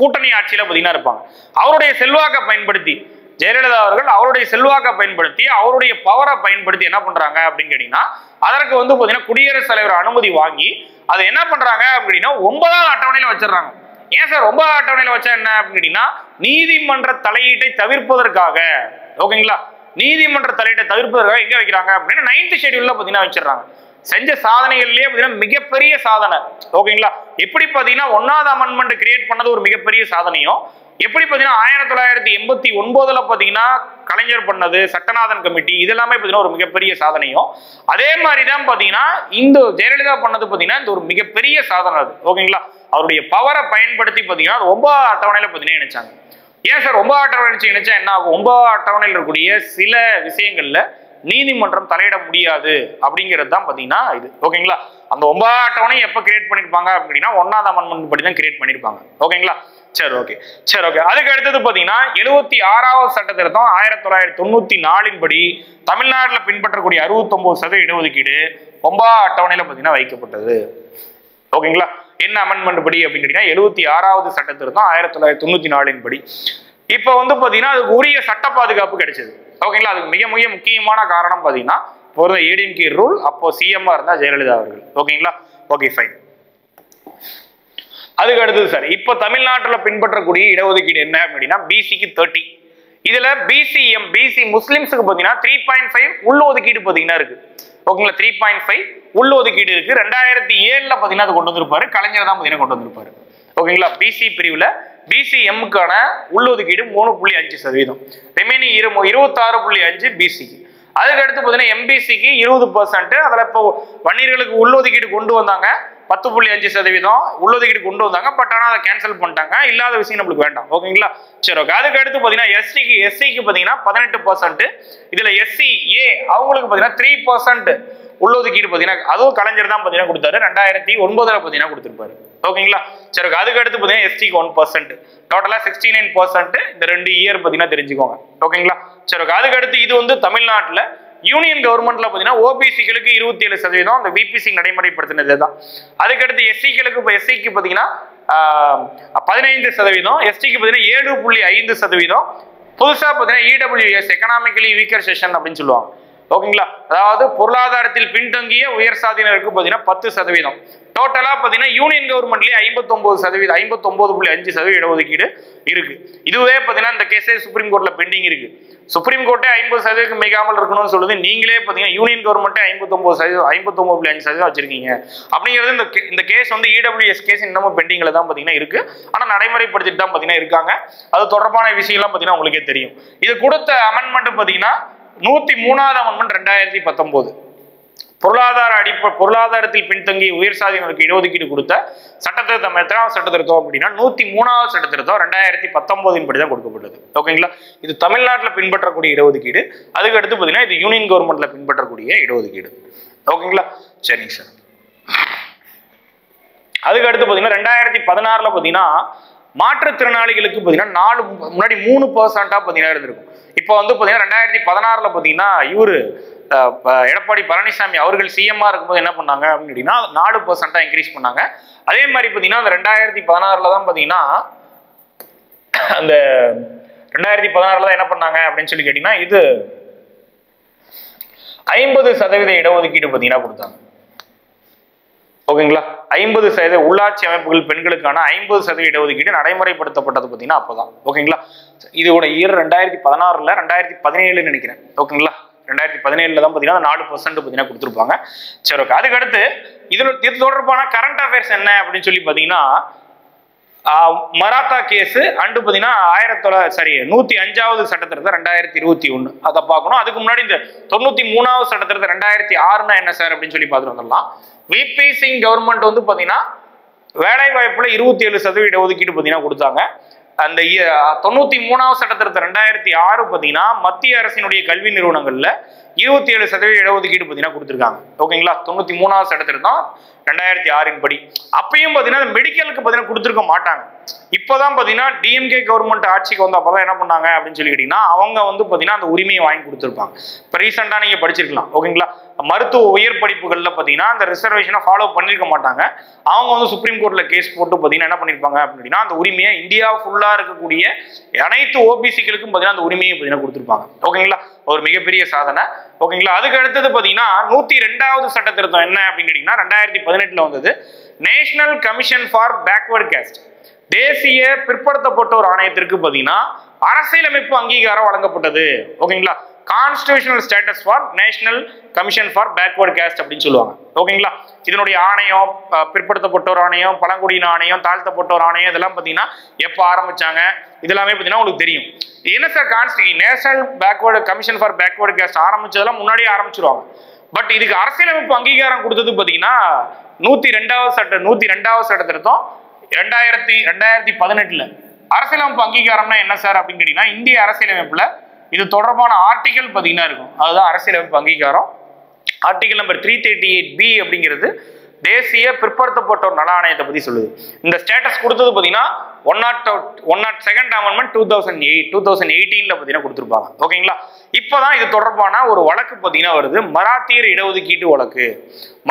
கூட்டணி ஆட்சியில பாத்தீங்கன்னா இருப்பாங்க. அவருடைய செல்வாக்கை பயன்படுத்தி ஜெயலலிதா அவர்கள் அவருடைய செல்வாக்கை பயன்படுத்தி அவருடைய பவரை பயன்படுத்தி என்ன பண்றாங்க அப்படின்னு கேட்டீங்கன்னா அதற்கு வந்து பாத்தீங்கன்னா குடியரசுத் தலைவர் அனுமதி வாங்கி அதை என்ன பண்றாங்க அப்படின்னா 9ஆம் அட்டவணையில வச்சிடறாங்க. ஏன் சார் 9ஆம் அட்டவணையில வச்சா என்ன அப்படின்னு கேட்டீங்கன்னா நீதிமன்ற தலையீட்டை தவிர்ப்பதற்காக. ஓகேங்களா, நீதிமன்ற தலையீட்டை தவிர்ப்பதற்காக எங்க வைக்கிறாங்க அப்படின்னா 9th ஷெட்யூல்ல பாத்தீங்கன்னா வச்சிடறாங்க. செஞ்ச சாதனைகள்லயே பாத்தீங்கன்னா மிகப்பெரிய சாதனை. ஓகேங்களா, எப்படி பாத்தீங்கன்னா 1வது அமெண்ட்மெண்ட் கிரியேட் பண்ணது ஒரு மிகப்பெரிய சாதனையும், எப்படி பாத்தீங்கன்னா 1989 பாத்தீங்கன்னா கலைஞர் பண்ணது சட்டநாதன் கமிட்டி இதெல்லாமே பாத்தீங்கன்னா ஒரு மிகப்பெரிய சாதனையும், அதே மாதிரிதான் பாத்தீங்கன்னா இந்த ஜெயலலிதா பண்ணது பாத்தீங்கன்னா இந்த ஒரு மிகப்பெரிய சாதனை அது. ஓகேங்களா, அவருடைய பவரை பயன்படுத்தி பாத்தீங்கன்னா 9ஆம் அட்டவணையில பாத்தீங்கன்னா இணைச்சாங்க. ஏன் சார் 9ஆம் அட்டவணை இணைச்சா என்ன ஆகும்? 9ஆம் அட்டவணையில் இருக்கக்கூடிய சில விஷயங்கள்ல நீதிமன்றம் தலையிட முடியாது அப்படிங்கிறது தான் பாத்தீங்கன்னா இது. ஓகேங்களா, அந்த 9ஆம் அட்டவணை எப்ப கிரியேட் பண்ணிருப்பாங்க அப்படின்னா 1வது அமெண்ட்மெண்ட் படி தான் கிரியேட் பண்ணிருப்பாங்க. ஓகேங்களா, சரி ஓகே. அதுக்கு அடுத்தது பாத்தீங்கன்னா 76வது சட்ட திருத்தம் 1994 படி தமிழ்நாட்டில் பின்பற்றக்கூடிய 69% இடஒதுக்கீடு 9ஆம் அட்டவணையில பாத்தீங்கன்னா வைக்கப்பட்டது. ஓகேங்களா, என்ன அமெண்ட்மெண்ட் படி அப்படின்னு கேட்டீங்கன்னா 76வது சட்ட திருத்தம் 1994 படி. இப்ப வந்து பாத்தீங்கன்னா அதுக்கு உரிய சட்ட பாதுகாப்பு கிடைச்சது. ஓகேங்களா, அதுக்கு மிக மிக முக்கியமான காரணம் பாத்தீங்கன்னா ஒரு ஏடிஎம்கே ரூல். அப்போ சிஎம்ஆ இருந்தா ஜெயலலிதா அவர்கள். ஓகேங்களா, ஓகே ஃபைன். அதுக்கு அடுத்தது சார் இப்ப தமிழ்நாட்டில் பின்பற்றக்கூடிய இடஒதுக்கீடு என்ன அப்படின்னா பிசிக்கு 30. இதுல பிசி முஸ்லிம்ஸுக்கு பாத்தீங்கன்னா 3.5 உள்ஒதுக்கீடு பாத்தீங்கன்னா இருக்கு. ஓகேங்களா, 3.5 உள்ஒதுக்கீடு இருக்கு. 2007 பாத்தீங்கன்னா அது கொண்டு வந்திருப்பாரு, கலைஞர் தான் பாத்தீங்கன்னா கொண்டு வந்திருப்பாரு. ஓகேங்களா, பிசி பிரிவுல பிசிஎம்முக்கான உள்ஒதுக்கீடு 3.5%, ரிமைனிங் 26.5 பிசிக்கு. அதுக்கு அடுத்து பாத்தீங்கன்னா எம்பிசிக்கு 20%. அதுல இப்போ வன்னியர்களுக்கு உள்ஒதுக்கீடு கொண்டு வந்தாங்க. 10.5% உள்ளொதுக்கீடு கொண்டு வந்தாங்க. பட் ஆனால் அதை கேன்சல் பண்ணிட்டாங்க. இல்லாத விஷயம் நம்மளுக்கு வேண்டாம். ஓகேங்களா? சரி, ஓகே. அதுக்கு அடுத்து பார்த்தீங்கன்னா எஸ்சிக்கு பார்த்தீங்கன்னா 18%. இதுல எஸ்சி ஏ அவங்களுக்கு பார்த்தீங்கன்னா 3% உள்ளொதுக்கீடு பார்த்தீங்கன்னா அதுவும் கலைஞர் தான் பார்த்தீங்கன்னா கொடுத்தாரு. 2009 பார்த்தீங்கன்னா கொடுத்துருப்பாரு. ஓகேங்களா? சரி, ஓகே. அதுக்கு அடுத்து பார்த்தீங்கன்னா எஸ்டிக்கு 1%, டோட்டலா 69%. இந்த 2 இயர் பார்த்தீங்கன்னா தெரிஞ்சுக்கோங்க. ஓகேங்களா? சரி, ஓகே. அதுக்கு அடுத்து இது வந்து தமிழ்நாட்டில் யூனியன் கவர்மெண்ட்ல பார்த்தீங்கன்னா ஓபிசிகளுக்கு 27%, அந்த விபிசி நடைமுறைப்படுத்தினது தான். அதுக்கடுத்து எஸ்சிக்கு பார்த்தீங்கன்னா 15%, எஸ்டிக்கு பார்த்தீங்கன்னா 7.5%. புதுசா பார்த்தீங்கன்னா இடபிள்யூஎஸ் எக்கனாமிக்கலி வீக்கர் செக்ஷன் அப்படின்னு சொல்லுவாங்க. ஓகேங்களா? அதாவது பொருளாதாரத்தில் பின்தங்கிய உயர் சாதியினருக்கு பார்த்தீங்கன்னா 10%. டோட்டலா பார்த்தீங்கன்னா யூனியன் கவர்மெண்ட்லேயே 59%, 59.5% இடஒதுக்கீடு இருக்கு. இதுவே பார்த்தீங்கன்னா இந்த கேஸே சுப்ரீம் கோர்ட்ல பெண்டிங் இருக்கு. சுப்ரீம் கோர்ட்டே 50% மிகாமல் இருக்கணும்னு சொல்லுது. நீங்களே பார்த்தீங்கன்னா யூனியன் கவர்மெண்ட்டே 59.5% வச்சிருக்கீங்க. அப்படிங்கிறது இந்த கேஸ் வந்து இடபிள்யூஎஸ் கேஸ் இன்னமும் பெண்டிங்ல தான் பார்த்தீங்கன்னா இருக்கு. ஆனா நடைமுறைப்படுத்திட்டு தான் பார்த்தீங்கன்னா இருக்காங்க. அது தொடர்பான விஷயம்லாம் பார்த்தீங்கன்னா உங்களுக்கே தெரியும். இது கொடுத்த அமெண்ட்மெண்ட் பார்த்தீங்கன்னா 103வது அமெண்ட்மெண்ட் 2019 பொருளாதாரத்தில் பின்தங்கிய உயர் சாதியினருக்கு இடஒதுக்கீடு கொடுத்த சட்டத்திருத்தம். எத்தனாவது சட்டத்திருத்தம் அப்படின்னா 103வது சட்டத்திருத்தம் 2019 படி தான் கொடுக்கப்பட்டது. ஓகேங்களா? இது தமிழ்நாட்டில் பின்பற்றக்கூடிய இடஒதுக்கீடு. அதுக்கு அடுத்து பார்த்தீங்கன்னா இது யூனியன் கவர்மெண்ட்ல பின்பற்றக்கூடிய இடஒதுக்கீடு. ஓகேங்களா? சரிங்க சார். அதுக்கு அடுத்து பார்த்தீங்கன்னா 2016 பார்த்தீங்கன்னா மாற்றுத்திறனாளிகளுக்கு பார்த்தீங்கன்னா முன்னாடி 3% பார்த்தீங்கன்னா இருந்திருக்கும். இப்போ வந்து பார்த்தீங்கன்னா 2016 பார்த்தீங்கன்னா இவரு எடப்பாடி பழனிசாமி அவர்கள் சிஎம்ஆ இருக்கும்போது என்ன பண்ணாங்க அப்படின்னா 4% இன்க்ரீஸ் பண்ணாங்க. அதே மாதிரி பார்த்தீங்கன்னா அந்த 2016 தான் பார்த்தீங்கன்னா அந்த 2016 தான் என்ன பண்ணாங்க அப்படின்னு சொல்லி கேட்டீங்கன்னா இது 50% இடஒதுக்கீடு பார்த்தீங்கன்னா கொடுத்தாங்க. ஓகேங்களா? 50% உள்ளாட்சி அமைப்புகள் பெண்களுக்கான 50% இடஒதுக்கீடு நடைமுறைப்படுத்தப்பட்டது பார்த்தீங்கன்னா அப்போதான். ஓகேங்களா? இதோட இயர் 2016 2017 நினைக்கிறேன். ஓகேங்களா? 2017 தான் பார்த்தீங்கன்னா 4% பார்த்தீங்கன்னா கொடுத்துருப்பாங்க. சரி, ஓகே. அதுக்கு அடுத்து இது தொடர்பான கரண்ட் அஃபேர்ஸ் என்ன அப்படின்னு சொல்லி பார்த்தீங்கன்னா மராத்தா கேஸ் அண்டு பார்த்தீங்கன்னா 105வது சட்டத்திருத்தம் 2021 அதை பார்க்கணும். அதுக்கு முன்னாடி இந்த 93வது சட்டத்திருத்தம் 2006 என்ன சார் அப்படின்னு சொல்லி பார்த்துட்டு வந்துடலாம். விபி சிங் கவர்மெண்ட் வந்து பார்த்தீங்கன்னா வேலை வாய்ப்புல 27% இடஒதுக்கீடு பார்த்தீங்கன்னா கொடுத்தாங்க. அந்த 93வது சட்டத்திருத்தம் 2006 பார்த்தீங்கன்னா மத்திய அரசினுடைய கல்வி நிறுவனங்கள்ல 27% இடஒதுக்கீடு பார்த்தீங்கன்னா கொடுத்துருக்காங்க. ஓகேங்களா? 93வது சட்டத்திருத்தம் 2006 படி. அப்பயும் பார்த்தீங்கன்னா மெடிக்கலுக்கு பார்த்தீங்கன்னா கொடுத்துருக்க மாட்டாங்க. இப்போதான் பார்த்தீங்கன்னா டிஎம்கே கவர்மெண்ட் ஆட்சிக்கு வந்து அப்பதான் என்ன பண்ணாங்க அப்படின்னு சொல்லி கேட்டீங்கன்னா அவங்க வந்து பார்த்தீங்கன்னா அந்த உரிமையை வாங்கி கொடுத்துருப்பாங்க. இப்போ ரீசெண்டாக நீங்க படிச்சிருக்கலாம். ஓகேங்களா? மருத்துவ உயர் படிப்புகளில் பார்த்தீங்கன்னா அந்த ரிசர்வேஷனை ஃபாலோ பண்ணிருக்க மாட்டாங்க. அவங்க வந்து சுப்ரீம் கோர்ட்ல கேஸ் போட்டு பார்த்தீங்கன்னா என்ன பண்ணிருப்பாங்க அப்படின்னா அந்த உரிமையை இந்தியா ஃபுல்லா இருக்கக்கூடிய அனைத்து ஓபிசிகளுக்கும் பார்த்தீங்கன்னா அந்த உரிமையை பார்த்தீங்கன்னா கொடுத்துருப்பாங்க. ஓகேங்களா? ஒரு மிகப்பெரிய சாதனை. ஓகேங்களா? அதுக்கு அடுத்தது பார்த்தீங்கன்னா 102வது சட்ட திருத்தம் என்ன அப்படின்னு கேட்டீங்கன்னா 2018 வந்தது. National commission for backward cost, தேசிய பிற்படுத்தப்பட்டோர் ஆணையத்திற்கு பார்த்தீங்கன்னா அரசியலமைப்பு அங்கீகாரம் வழங்கப்பட்டது. ஓகேங்களா? Constitutional status for national commission for backward cost அப்படின்னு சொல்லுவாங்க. ஓகேங்களா? இதனுடைய ஆணையம் பிற்படுத்தப்பட்டோர் ஆணையம், பழங்குடியின ஆணையம், தாழ்த்தப்பட்டோர் ஆணையம் இதெல்லாம் பார்த்தீங்கன்னா எப்போ ஆரம்பிச்சாங்க இதெல்லாமே பார்த்தீங்கன்னா உங்களுக்கு தெரியும். என்ன sir national backward commission for backward caste ஆரம்பிச்சதெல்லாம் முன்னாடியே ஆரம்பிச்சிருவாங்க. பட் இதுக்கு அரசியலமைப்பு அங்கீகாரம் கொடுத்தது பார்த்தீங்கன்னா 102வது சட்ட திருத்தம் 2018 அரசியலமைப்பு அங்கீகாரம்னா என்ன சார் அப்படின்னு கேட்டீங்கன்னா இந்திய அரசியலமைப்புல இது தொடர்பான ஆர்டிகல் பார்த்தீங்கன்னா இருக்கும். அதுதான் அரசியலமைப்பு அங்கீகாரம். ஆர்டிகல் நம்பர் 338B அப்படிங்கிறது தேசிய பிற்படுத்தப்பட்டோர் நல ஆணையத்தை பத்தி சொல்லுது. இந்த ஸ்டேட்டஸ் கொடுத்தது பார்த்தீங்கன்னா 102nd அமெண்ட்மெண்ட் 2018 பார்த்தீங்கன்னா கொடுத்துருப்பாங்க. ஓகேங்களா? இப்போதான் இது தொடர்பான ஒரு வழக்கு பார்த்தீங்கன்னா வருது. மராத்தியர் இடஒதுக்கீட்டு வழக்கு,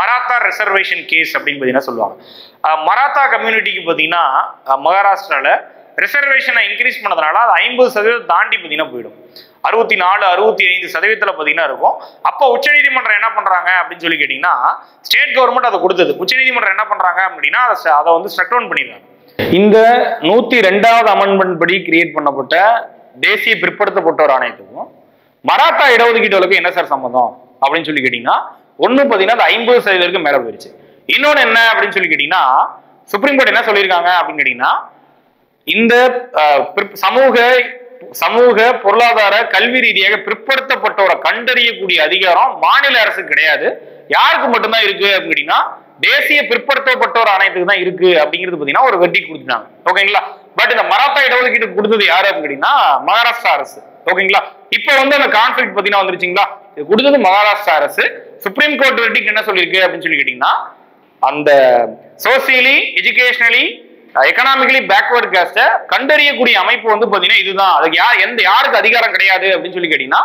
மராத்தா ரிசர்வேஷன் கேஸ் அப்படின்னு பார்த்தீங்கன்னா சொல்லுவாங்க. மராத்தா கம்யூனிட்டிக்கு பார்த்தீங்கன்னா மகாராஷ்டிரால ரிசர்வேஷனை இன்க்ரீஸ் பண்ணதுனால அது 50% தாண்டி பார்த்தீங்கன்னா போயிடும். 64-65% பார்த்தீங்கன்னா இருக்கும். அப்போ உச்சநீதிமன்றம் என்ன பண்றாங்க அப்படின்னு சொல்லி கேட்டீங்கன்னா ஸ்டேட் கவர்மெண்ட் அதை கொடுத்தது. உச்சநீதிமன்றம் என்ன பண்றாங்க அப்படின்னா அதை வந்து ஸ்ட்ரக் டவுன் பண்ணிடுறாங்க. இந்த 102வது அமெண்ட்மெண்ட் படி கிரியேட் பண்ணப்பட்ட தேசிய பிற்படுத்தப்பட்டோர் ஆணையத்துக்கும் மராத்தா இடஒதுக்கீட்டுகளுக்கு என்ன சார் சம்பந்தம் அப்படின்னு சொல்லி கேட்டீங்கன்னா ஒண்ணு பார்த்தீங்கன்னா 50% மேல போயிருச்சு. இன்னொன்னு என்ன அப்படின்னு சொல்லி கேட்டீங்கன்னா சுப்ரீம் கோர்ட் என்ன சொல்லியிருக்காங்க அப்படின்னு கேட்டீங்கன்னா இந்த சமூக பொருளாதார கல்வி ரீதியாக பிற்படுத்தப்பட்டோரை கண்டறியக்கூடிய அதிகாரம் மாநில அரசு கிடையாது. யாருக்கு மட்டும்தான் இருக்கு அப்படின்னா தேசிய பிற்படுத்தப்பட்டோர் ஆணையத்துக்கு தான் இருக்கு அப்படிங்கிறது பாத்தீங்கன்னா ஒரு வெட்டி கொடுத்துட்டாங்க. ஓகேங்களா? பட் இந்த மராத்தா இடஒதுக்கீடு கொடுத்தது யாரு அப்படின்னு கேட்டீங்கன்னா மகாராஷ்டிரா அரசு. ஓகேங்களா? இப்ப வந்து அந்த கான்ஃபிளிக்ட் பாத்தீங்கன்னா வந்துருச்சுங்களா, இது கொடுத்தது மகாராஷ்டிரா அரசு. சுப்ரீம் கோர்ட் வெட்டிக்கு என்ன சொல்லியிருக்கு அப்படின்னு சொல்லி கேட்டீங்கன்னா, அந்த சோசியலி எஜுகேஷனலி எக்கனாமிக்கலி பேக்வர்ட் காஸ்ட கண்டறியக்கூடிய அமைப்பு வந்து பாத்தீங்கன்னா இதுதான். அதுக்கு யாருக்கு அதிகாரம் கிடையாது அப்படின்னு சொல்லி கேட்டீங்கன்னா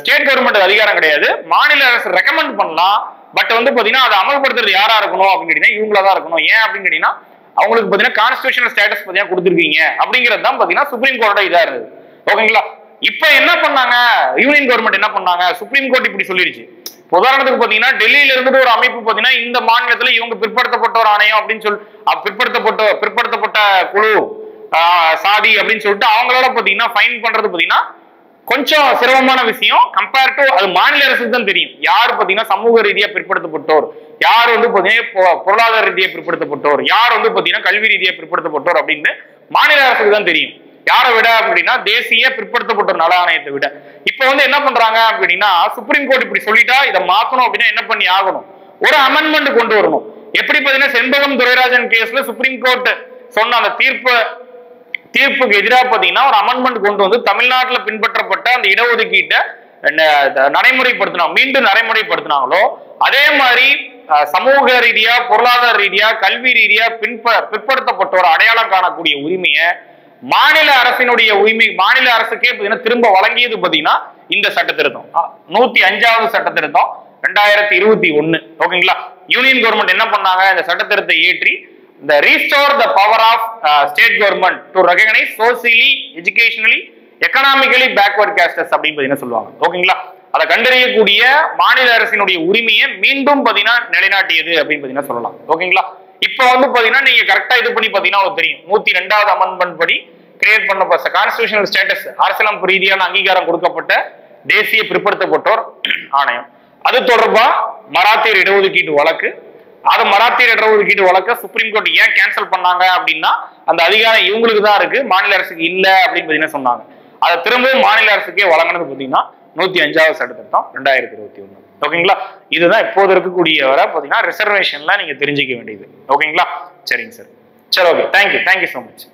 ஸ்டேட் கவர்மெண்ட் அதிகாரம் கிடையாது. மாநில அரசு ரெக்கமெண்ட் பண்ணலாம். பட் வந்து பாத்தீங்கன்னா அதை அமல்படுத்துறது யாரா இருக்கணும் அப்படின்னு கேட்டீங்கன்னா இவங்களா தான் இருக்கணும். ஏன் அப்படின்னு கேட்டீங்கன்னா அவங்களுக்கு பாத்தீங்கன்னா கான்ஸ்டிடியூஷனல் ஸ்டேட்டஸ் பாத்தீங்கன்னா கொடுத்துருக்கீங்க அப்படிங்கிறது தான் பாத்தீங்கன்னா சுப்ரீம் கோர்ட்டோட இதா இருந்தது. ஓகேங்களா? இப்ப என்ன பண்ணாங்க யூனியன் கவர்மெண்ட், என்ன பண்ணாங்க, சுப்ரீம் கோர்ட் இப்படி சொல்லிருச்சு. உதாரணத்துக்கு பாத்தீங்கன்னா டெல்லியில இருந்துட்டு ஒரு அமைப்பு பாத்தீங்கன்னா இந்த மாநிலத்துல இவங்க பிற்படுத்தப்பட்டோர் ஆணையம் அப்படின்னு சொல்லி பிற்படுத்தப்பட்ட குழு சாதி அப்படின்னு சொல்லிட்டு அவங்களால பாத்தீங்கன்னா ஃபைன் பண்றது பாத்தீங்கன்னா கொஞ்சம் சிரமமான விஷயம். கம்பேர் டு அது மாநில அரசுக்கு தான் தெரியும் யார் பாத்தீங்கன்னா சமூக ரீதியா பிற்படுத்தப்பட்டோர், யார் வந்து பாத்தீங்கன்னா பொருளாதார ரீதியா பிற்படுத்தப்பட்டோர், யார் வந்து பாத்தீங்கன்னா கல்வி ரீதியா பிற்படுத்தப்பட்டோர் அப்படின்னு மாநில அரசுக்கு தான் தெரியும். யாரை விட அப்படின்னா தேசிய பிற்படுத்தப்பட்டோர் நல ஆணையத்தை விட. இப்ப வந்து என்ன பண்றாங்க அப்படின்னா சுப்ரீம் கோர்ட் இப்படி சொல்லிட்டா இதை மாத்தணும் அப்படின்னா என்ன பண்ணி ஆகணும், ஒரு அமெண்ட்மெண்ட் கொண்டு வரணும். எப்படி பாத்தீங்கன்னா செண்பகம் துரைராஜன் கேஸ்ல சுப்ரீம் கோர்ட் சொன்ன அந்த தீர்ப்புக்கு எதிராக பாத்தீங்கன்னா ஒரு அமெண்ட்மெண்ட் கொண்டு வந்து தமிழ்நாட்டில் பின்பற்றப்பட்ட அந்த இடஒதுக்கீட்டை மீண்டும் நடைமுறைப்படுத்தினாங்களோ அதே மாதிரி சமூக ரீதியா பொருளாதார ரீதியா கல்வி ரீதியா பிற்படுத்தப்பட்டோர் அடையாளம் காணக்கூடிய உரிமையை மாநில அரசுக்கே திரும்ப வழங்கியது பாத்தீங்கன்னா இந்த சட்ட திருத்தம் 105வது சட்ட திருத்தம் 2021. ஓகேங்களா? யூனியன் கவர்மெண்ட் என்ன பண்ணாங்க, இந்த சட்ட திருத்தத்தை ஏற்றி the restore the power of state government to recognize socially, educationally, economically backward castes அப்படின்னு சொல்லுவாங்க. ஓகேங்களா? அதை கண்டறியக்கூடிய மாநில அரசினுடைய உரிமையை மீண்டும் பாத்தீங்கன்னா நிலைநாட்டியது அப்படின்னு பாத்தீங்கன்னா சொல்லலாம். ஓகேங்களா? இப்ப வந்து பாத்தீங்கன்னா நீங்க கரெக்டா இது பண்ணி பாத்தீங்கன்னா தெரியும் 102வது அமெண்ட்மெண்ட் படி கிரியேட் பண்ணப்பட்ட கான்ஸ்டிடியூஷனல் ஸ்டேட்டஸ் அரசியலமைப்பு ரீதியான அங்கீகாரம் கொடுக்கப்பட்ட தேசிய பிற்படுத்தப்பட்டோர் ஆணையம், அது தொடர்பா மராத்தியர் இடஒதுக்கீட்டு வழக்கு, அது மராத்தியர் இடஒதுக்கீட்டு வழக்க சுப்ரீம் கோர்ட் ஏன் கேன்சல் பண்ணாங்க அப்படின்னா அந்த அதிகாரம் இவங்களுக்கு தான் இருக்கு, மாநில அரசுக்கு இல்ல அப்படின்னு பாத்தீங்கன்னா சொன்னாங்க. அதை திரும்பவும் மாநில அரசுக்கே வழங்கினது பாத்தீங்கன்னா 105வது சட்ட திருத்தம் 2021. ஓகேங்களா? இதுதான் இப்போது இருக்கக்கூடிய வரை பாத்தீங்கன்னா ரிசர்வேஷன்ல நீங்க தெரிஞ்சுக்க வேண்டியது. ஓகேங்களா? சரிங்க சார். சரி, ஓகே, தேங்க்யூ சோ மச்.